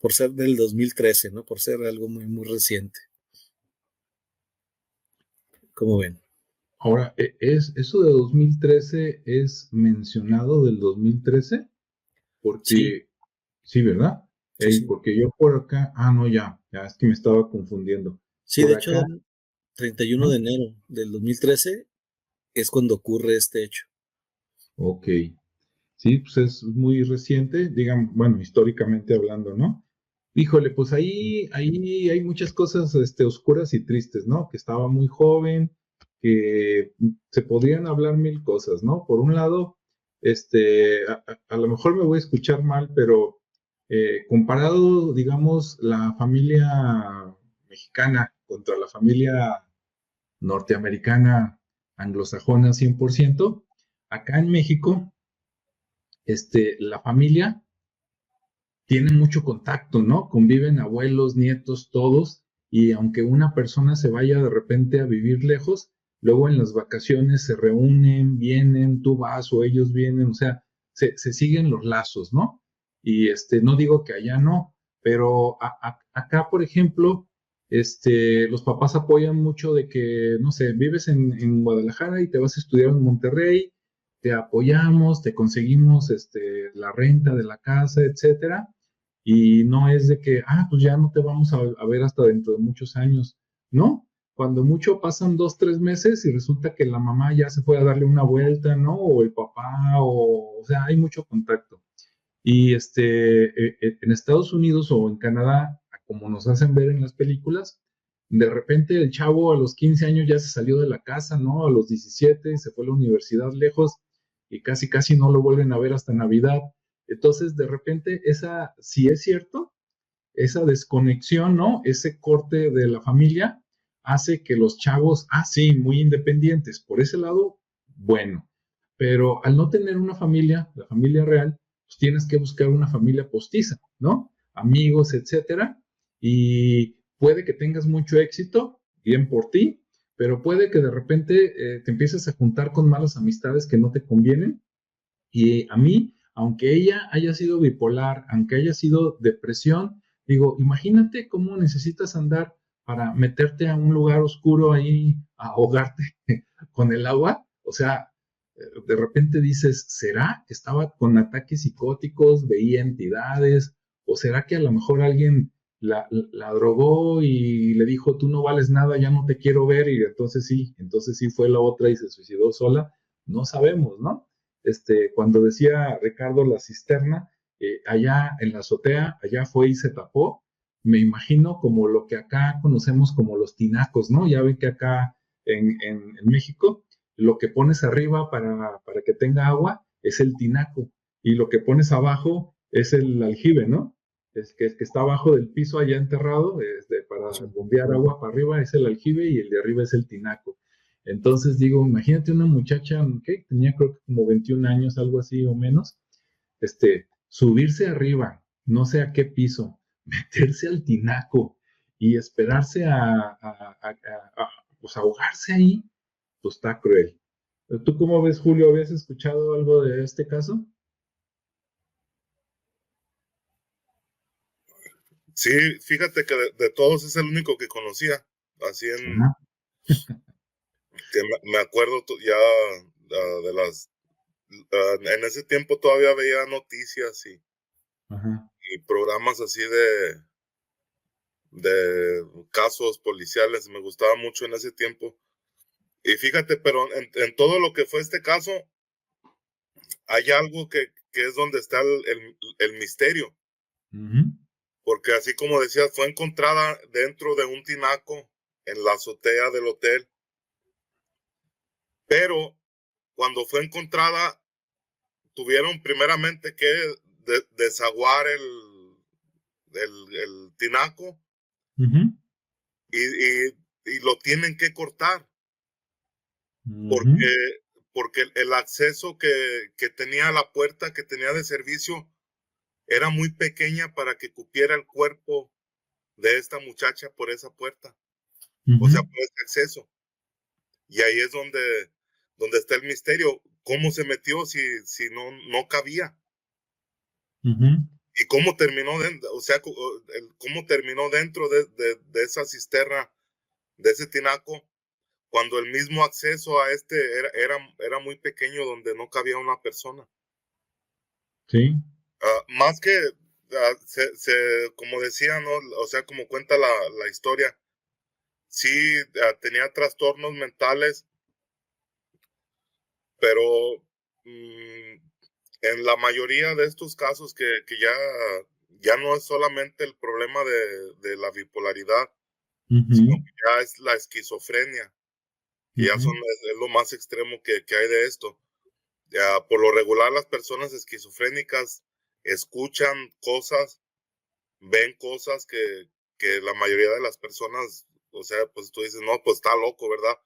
ser del 2013, ¿no? Por ser algo muy, muy reciente. ¿Cómo ven? Ahora, eso de 2013 es mencionado del 2013, porque sí, ¿verdad? Sí, sí. Porque yo por acá, no, ya es que me estaba confundiendo. Sí, Por de hecho, acá, 31 de ¿no? enero del 2013 es cuando ocurre este hecho. Ok, sí, pues es muy reciente, digamos, bueno, históricamente hablando, ¿no? Híjole, pues ahí hay muchas cosas, oscuras y tristes, ¿no? Que estaba muy joven, que se podrían hablar mil cosas, ¿no? Por un lado, a lo mejor me voy a escuchar mal, pero comparado, digamos, la familia mexicana contra la familia norteamericana anglosajona 100%, acá en México, la familia tienen mucho contacto, ¿no? Conviven abuelos, nietos, todos, y aunque una persona se vaya de repente a vivir lejos, luego en las vacaciones se reúnen, vienen, tú vas o ellos vienen, o sea, se siguen los lazos, ¿no? Y no digo que allá no, pero acá, por ejemplo, los papás apoyan mucho de que, no sé, vives en Guadalajara y te vas a estudiar en Monterrey, te apoyamos, te conseguimos la renta de la casa, etcétera, y no es de que, pues ya no te vamos a ver hasta dentro de muchos años, ¿no? Cuando mucho pasan 2, 3 meses y resulta que la mamá ya se fue a darle una vuelta, ¿no? O el papá, o sea, hay mucho contacto. Y en Estados Unidos o en Canadá, como nos hacen ver en las películas, de repente el chavo a los 15 años ya se salió de la casa, ¿no? A los 17 se fue a la universidad lejos y casi casi no lo vuelven a ver hasta Navidad. Entonces, de repente, si es cierto, esa desconexión, ¿no? Ese corte de la familia hace que los chavos, sí, muy independientes. Por ese lado, bueno. Pero al no tener una familia, la familia real, pues tienes que buscar una familia postiza, ¿no? Amigos, etcétera. Y puede que tengas mucho éxito, bien por ti, pero puede que de repente te empieces a juntar con malas amistades que no te convienen. Y a mí, aunque ella haya sido bipolar, aunque haya sido depresión, digo, imagínate cómo necesitas andar para meterte a un lugar oscuro ahí, a ahogarte con el agua. O sea, de repente dices, ¿será que estaba con ataques psicóticos, veía entidades? ¿O será que a lo mejor alguien la drogó y le dijo, tú no vales nada, ya no te quiero ver, y entonces sí fue la otra y se suicidó sola. No sabemos, ¿no? Cuando decía Ricardo la cisterna, allá en la azotea, allá fue y se tapó. Me imagino como lo que acá conocemos como los tinacos, ¿no? Ya ven que acá en México, lo que pones arriba para que tenga agua es el tinaco, y lo que pones abajo es el aljibe, ¿no? Que está abajo del piso allá enterrado, para bombear agua para arriba es el aljibe y el de arriba es el tinaco. Entonces digo, imagínate una muchacha que tenía creo que como 21 años, algo así o menos, subirse arriba, no sé a qué piso, meterse al tinaco y esperarse pues ahogarse ahí, pues está cruel. ¿Tú cómo ves, Julio? ¿Habías escuchado algo de este caso? Sí, fíjate que de todos es el único que conocía, así Ajá. que me acuerdo ya de las, en ese tiempo todavía veía noticias Ajá. y programas así de casos policiales, me gustaba mucho en ese tiempo. Y fíjate, pero en todo lo que fue este caso, hay algo que es donde está el misterio. Uh-huh. Porque así como decías, fue encontrada dentro de un tinaco en la azotea del hotel, pero cuando fue encontrada, tuvieron primeramente que desaguar el tinaco Uh-huh. y lo tienen que cortar, Uh-huh. porque el acceso que tenía a la puerta que tenía de servicio era muy pequeña para que cupiera el cuerpo de esta muchacha por esa puerta, o sea, Uh-huh. por ese acceso. Y ahí es donde está el misterio. ¿Cómo se metió si no cabía? Uh-huh. ¿Y cómo terminó dentro? O sea, ¿cómo terminó dentro de esa cisterna, de ese tinaco, cuando el mismo acceso a era muy pequeño, donde no cabía una persona? Sí. Más que, como decía, ¿no? O sea, como cuenta la historia, sí, tenía trastornos mentales, pero en la mayoría de estos casos que ya no es solamente el problema de la bipolaridad, sino Uh-huh. que ya es la esquizofrenia, que ya Uh-huh. es lo más extremo que hay de esto. Ya, por lo regular, las personas esquizofrénicas escuchan cosas, ven cosas que la mayoría de las personas, o sea, pues tú dices, no, pues está loco, ¿verdad?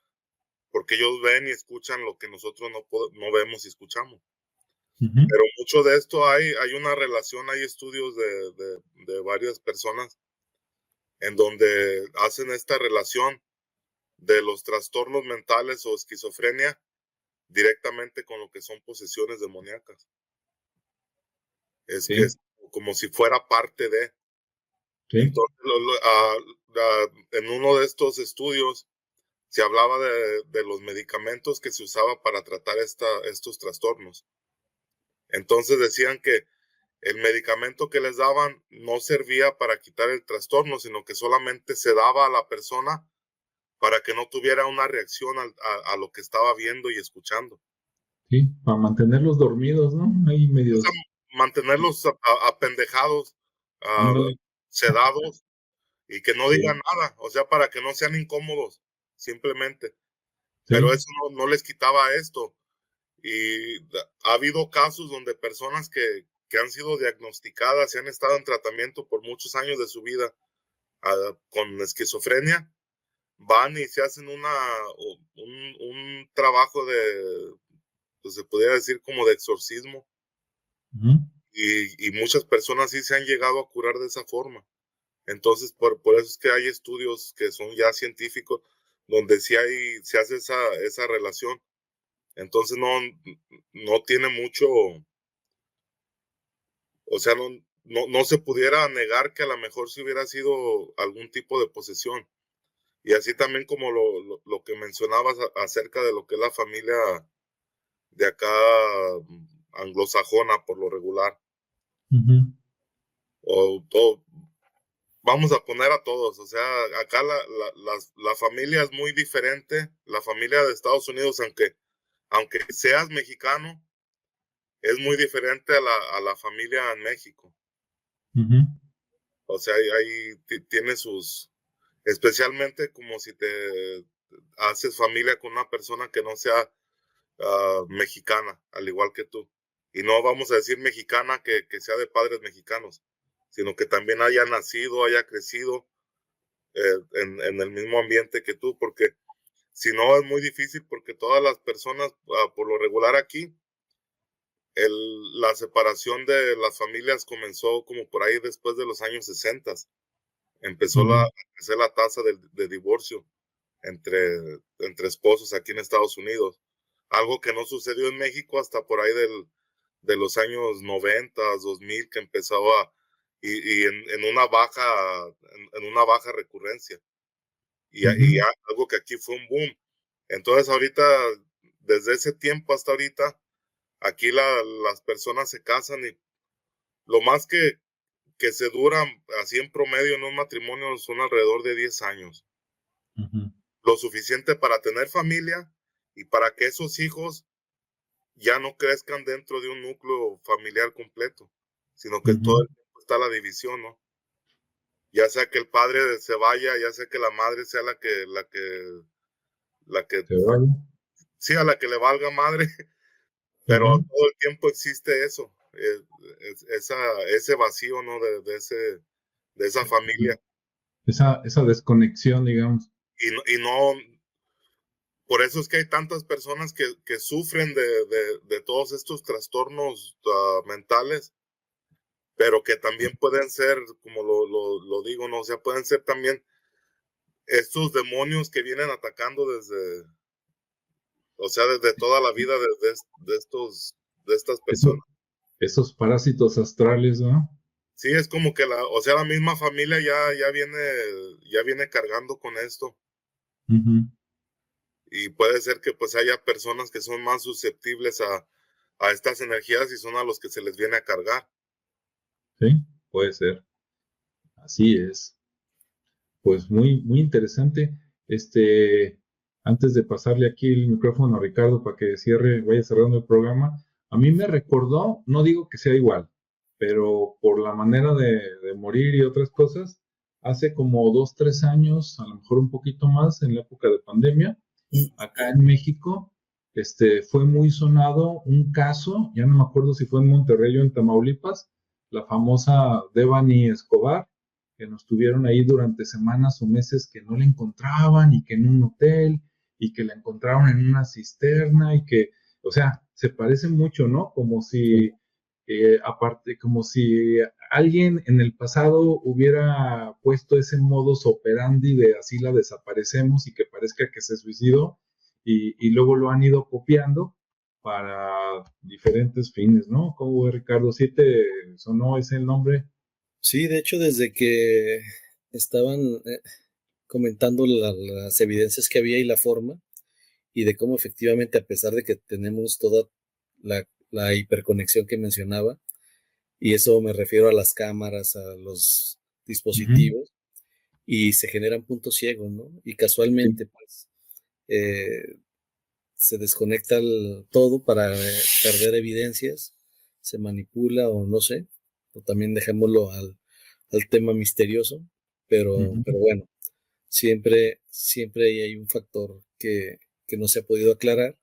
Porque ellos ven y escuchan lo que nosotros no vemos y escuchamos. Uh-huh. Pero mucho de esto hay una relación, hay estudios de varias personas en donde hacen esta relación de los trastornos mentales o esquizofrenia directamente con lo que son posesiones demoníacas. Es que Sí. es como si fuera parte de. Sí. Entonces, en uno de estos estudios se hablaba de los medicamentos que se usaba para tratar estos trastornos. Entonces decían que el medicamento que les daban no servía para quitar el trastorno, sino que solamente se daba a la persona para que no tuviera una reacción a lo que estaba viendo y escuchando. Sí. Para mantenerlos dormidos, ¿no? Ahí O sea, medios. mantenerlos apendejados, ah, Ándale. sedados y que no Sí. digan nada, o sea, para que no sean incómodos, simplemente. Pero Sí. eso no les quitaba esto. Y ha habido casos donde personas que han sido diagnosticadas y han estado en tratamiento por muchos años de su vida con esquizofrenia, van y se hacen un trabajo pues se podría decir como de exorcismo, Uh-huh. y muchas personas sí se han llegado a curar de esa forma. Entonces, por eso es que hay estudios que son ya científicos, donde sí se hace esa relación. Entonces, no tiene mucho, o sea, no se pudiera negar que a lo mejor sí hubiera sido algún tipo de posesión. Y así también como lo que mencionabas acerca de lo que es la familia de acá, anglosajona por lo regular, Uh-huh. o vamos a poner a todos, o sea, acá la familia es muy diferente, la familia de Estados Unidos, aunque seas mexicano, es muy diferente a la familia en México. Ujú. O sea, ahí tiene especialmente como si te haces familia con una persona que no sea mexicana, al igual que tú. Y no vamos a decir mexicana que sea de padres mexicanos, sino que también haya nacido, haya crecido en el mismo ambiente que tú, porque si no es muy difícil, porque todas las personas, por lo regular aquí, la separación de las familias comenzó como por ahí después de los años 60. Empezó Ujú. a crecer la tasa de divorcio entre esposos aquí en Estados Unidos. Algo que no sucedió en México hasta por ahí de los años 90, 2000, que empezaba y en una baja recurrencia. Y Ujú. algo que aquí fue un boom. Entonces ahorita, desde ese tiempo hasta ahorita, aquí las personas se casan y lo más que se duran así en promedio en un matrimonio son alrededor de 10 años. Ujú. Lo suficiente para tener familia y para que esos hijos ya no crezcan dentro de un núcleo familiar completo, sino que todo Ujú. el tiempo está la división, ¿no? Ya sea que el padre se vaya, ya sea que la madre sea la que, Se vaya. sí, a la que le valga madre, pero Ujú. todo el tiempo existe eso, ese vacío, ¿no? De esa familia. Esa desconexión, digamos. Y no, por eso es que hay tantas personas que sufren de todos estos trastornos mentales, pero que también pueden ser, como lo digo, ¿no? O sea, pueden ser también estos demonios que vienen atacando o sea, desde toda la vida de estas Eso, personas. esos parásitos astrales, ¿no? Sí, es como que o sea, la misma familia ya viene cargando con esto. Ujú. Y puede ser que pues haya personas que son más susceptibles a estas energías y son a los que se les viene a cargar. Sí, puede ser. Así es. Pues muy, muy interesante. Antes de pasarle aquí el micrófono a Ricardo para que vaya cerrando el programa, a mí me recordó, no digo que sea igual, pero por la manera de morir y otras cosas, hace como 2, 3 años, a lo mejor un poquito más, en la época de pandemia, acá en México, fue muy sonado un caso, ya no me acuerdo si fue en Monterrey o en Tamaulipas, la famosa Devani Escobar, que nos tuvieron ahí durante semanas o meses que no la encontraban y que en un hotel y que la encontraron en una cisterna y que, o sea, se parece mucho, ¿no? Como si, aparte, como si alguien en el pasado hubiera puesto ese modus operandi de así la desaparecemos y que parezca que se suicidó y luego lo han ido copiando para diferentes fines, ¿no? ¿Cómo, Ricardo? ¿Sí te sonó ese nombre? Sí, de hecho, desde que estaban comentando las evidencias que había y la forma, y de cómo efectivamente, a pesar de que tenemos toda la hiperconexión que mencionaba, y eso me refiero a las cámaras, a los Ujú. dispositivos, y se generan puntos ciegos, ¿no? Y Sí. casualmente, pues, eh, se desconecta todo para perder evidencias, se manipula o no sé, o también dejémoslo al tema misterioso, Ujú. pero bueno, siempre hay un factor que no se ha podido aclarar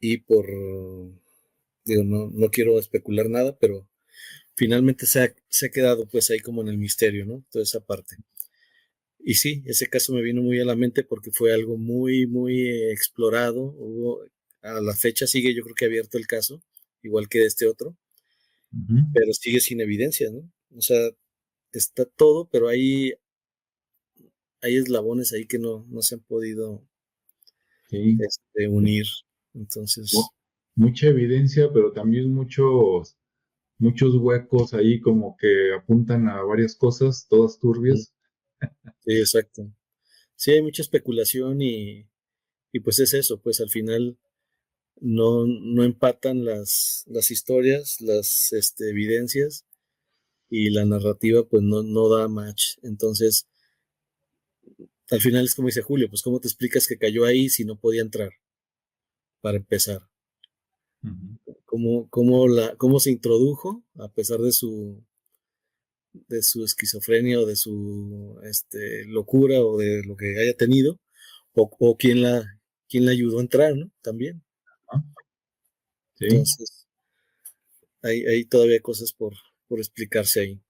y digo, no quiero especular nada, pero finalmente se ha quedado pues ahí como en el misterio, ¿no? Toda esa parte. Y sí, ese caso me vino muy a la mente porque fue algo muy, muy explorado. A la fecha sigue yo creo que abierto el caso, igual que de este otro, Ujú. pero sigue sin evidencia, ¿no? O sea, está todo, pero hay eslabones ahí que no se han podido Sí. unir. Mu- Entonces, Mucha evidencia, pero también muchos huecos ahí como que apuntan a varias cosas, todas mm, turbias. sí, exacto. Sí, hay mucha especulación y pues es eso, pues al final no empatan las historias, las evidencias, y la narrativa pues no da match. Entonces, al final es como dice Julio, pues ¿cómo te explicas que cayó ahí si no podía entrar? Para empezar, ¿cómo se introdujo a pesar de su esquizofrenia o de su locura o de lo que haya tenido, o quién la ayudó a entrar, ¿no? También. Sí. Entonces, hay todavía cosas por explicarse ahí.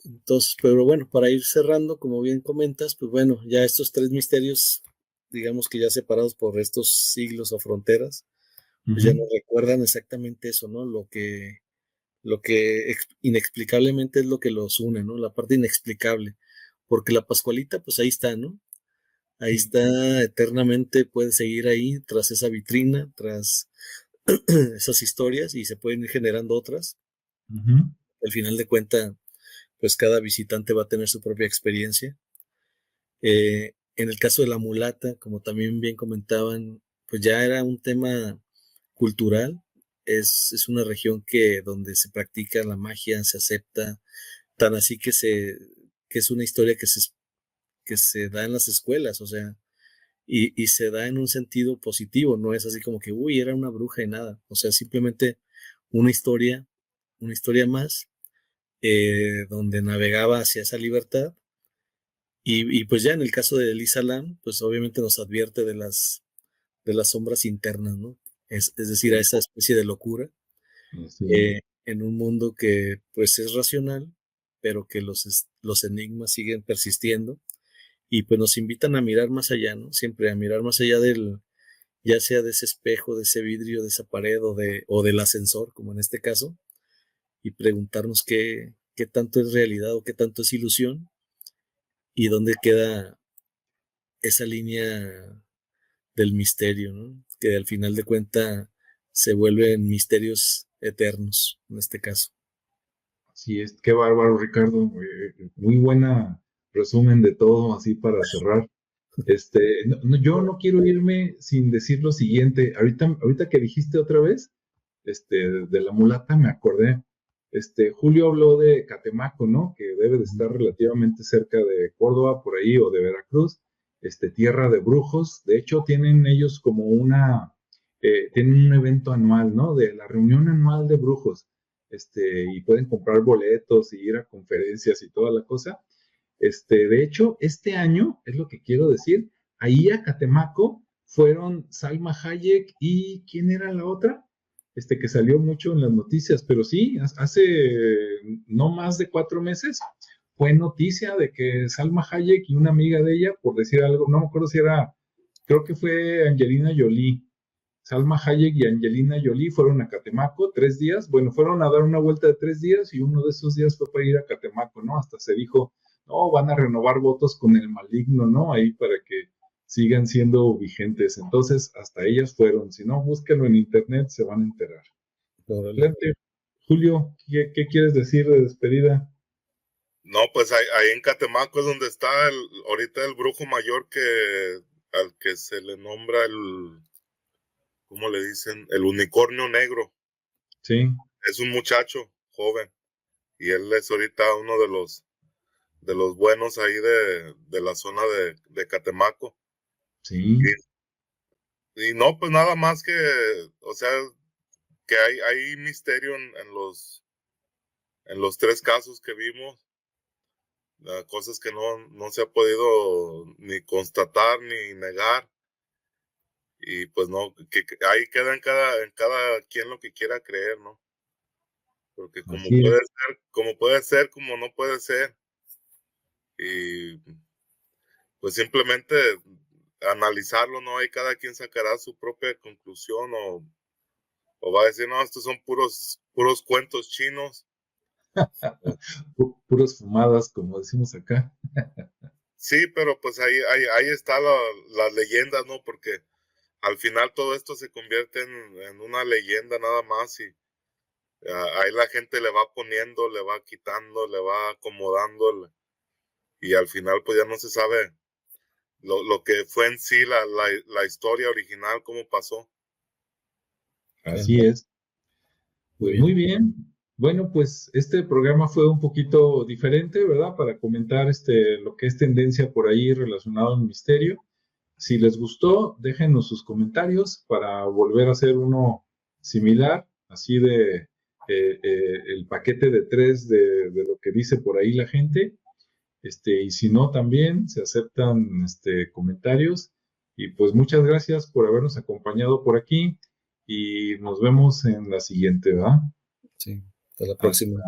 Entonces, pero bueno, para ir cerrando, como bien comentas, pues bueno, ya estos tres misterios, digamos que ya separados por estos siglos o fronteras, pues ya nos recuerdan exactamente eso, ¿no? Lo que inexplicablemente es lo que los une, ¿no? La parte inexplicable. Porque la Pascualita, pues ahí está, ¿no? Ahí está eternamente, puede seguir ahí tras esa vitrina, tras esas historias y se pueden ir generando otras. Al final de cuentas, pues cada visitante va a tener su propia experiencia. En el caso de la mulata, como también bien comentaban, pues ya era un tema cultural. Es una región donde se practica la magia, se acepta, tan así que es una historia que se da en las escuelas, o sea, y se da en un sentido positivo, no es así como que, uy, era una bruja y nada, o sea, simplemente una historia más, donde navegaba hacia esa libertad, y pues ya en el caso de Elisa Lam, pues obviamente nos advierte de las sombras internas, ¿no? Es decir, a esa especie de locura, en un mundo que pues es racional, pero que los enigmas siguen persistiendo y pues nos invitan a mirar más allá, ¿no? Siempre a mirar más allá ya sea de ese espejo, de ese vidrio, de esa pared o del ascensor, como en este caso, y preguntarnos qué tanto es realidad o qué tanto es ilusión y dónde queda esa línea del misterio, ¿no? Que al final de cuentas se vuelven misterios eternos, en este caso. Así es, qué bárbaro, Ricardo. Muy buena resumen de todo, así para cerrar. Yo no quiero irme sin decir lo siguiente. Ahorita que dijiste otra vez, de la mulata, me acordé. Julio habló de Catemaco, ¿no? Que debe de estar relativamente cerca de Córdoba, por ahí, o de Veracruz, tierra de brujos. De hecho, tienen ellos como tienen un evento anual, ¿no? De la reunión anual de brujos. Y pueden comprar boletos y ir a conferencias y toda la cosa. De hecho, este año, es lo que quiero decir, ahí a Catemaco fueron Salma Hayek y ¿quién era la otra? Que salió mucho en las noticias, pero sí, hace no más de 4 meses fue noticia de que Salma Hayek y una amiga de ella, por decir algo, no me acuerdo si era, creo que fue Angelina Jolie. Salma Hayek y Angelina Jolie fueron a Catemaco 3 días. Bueno, fueron a dar una vuelta de 3 días y uno de esos días fue para ir a Catemaco, ¿no? Hasta se dijo, no, van a renovar votos con el maligno, ¿no? Ahí para que sigan siendo vigentes. Entonces, hasta ellas fueron. Si no, búsquenlo en internet, se van a enterar. Adelante, Julio, ¿qué quieres decir de despedida? No, pues ahí en Catemaco es donde está ahorita el brujo mayor al que se le nombra ¿cómo le dicen? El unicornio negro. Sí. Es un muchacho joven y él es ahorita uno de los buenos ahí de la zona de Catemaco. Sí. Y no, pues nada más que, o sea, que hay misterio en los tres casos que vimos, cosas que no se ha podido ni constatar ni negar. Y pues no, que ahí queda en cada quien lo que quiera creer, ¿no? Porque Así es. como puede ser, como no puede ser. Y pues simplemente analizarlo, ¿no? Ahí cada quien sacará su propia conclusión o va a decir, no, estos son puros cuentos chinos. Puras fumadas, como decimos acá. Sí, pero pues ahí está las leyendas, ¿no? Porque al final todo esto se convierte en una leyenda nada más y ahí la gente le va poniendo, le va quitando, le va acomodando y al final pues ya no se sabe lo que fue en sí la historia original, cómo pasó. Así es. Pues muy bien. Bueno, pues este programa fue un poquito diferente, ¿verdad? Para comentar lo que es tendencia por ahí relacionado al misterio. Si les gustó, déjenos sus comentarios para volver a hacer uno similar, así de el paquete de 3 de lo que dice por ahí la gente. Y si no, también se aceptan comentarios. Y pues muchas gracias por habernos acompañado por aquí y nos vemos en la siguiente, ¿verdad? Sí, hasta la Hasta próxima.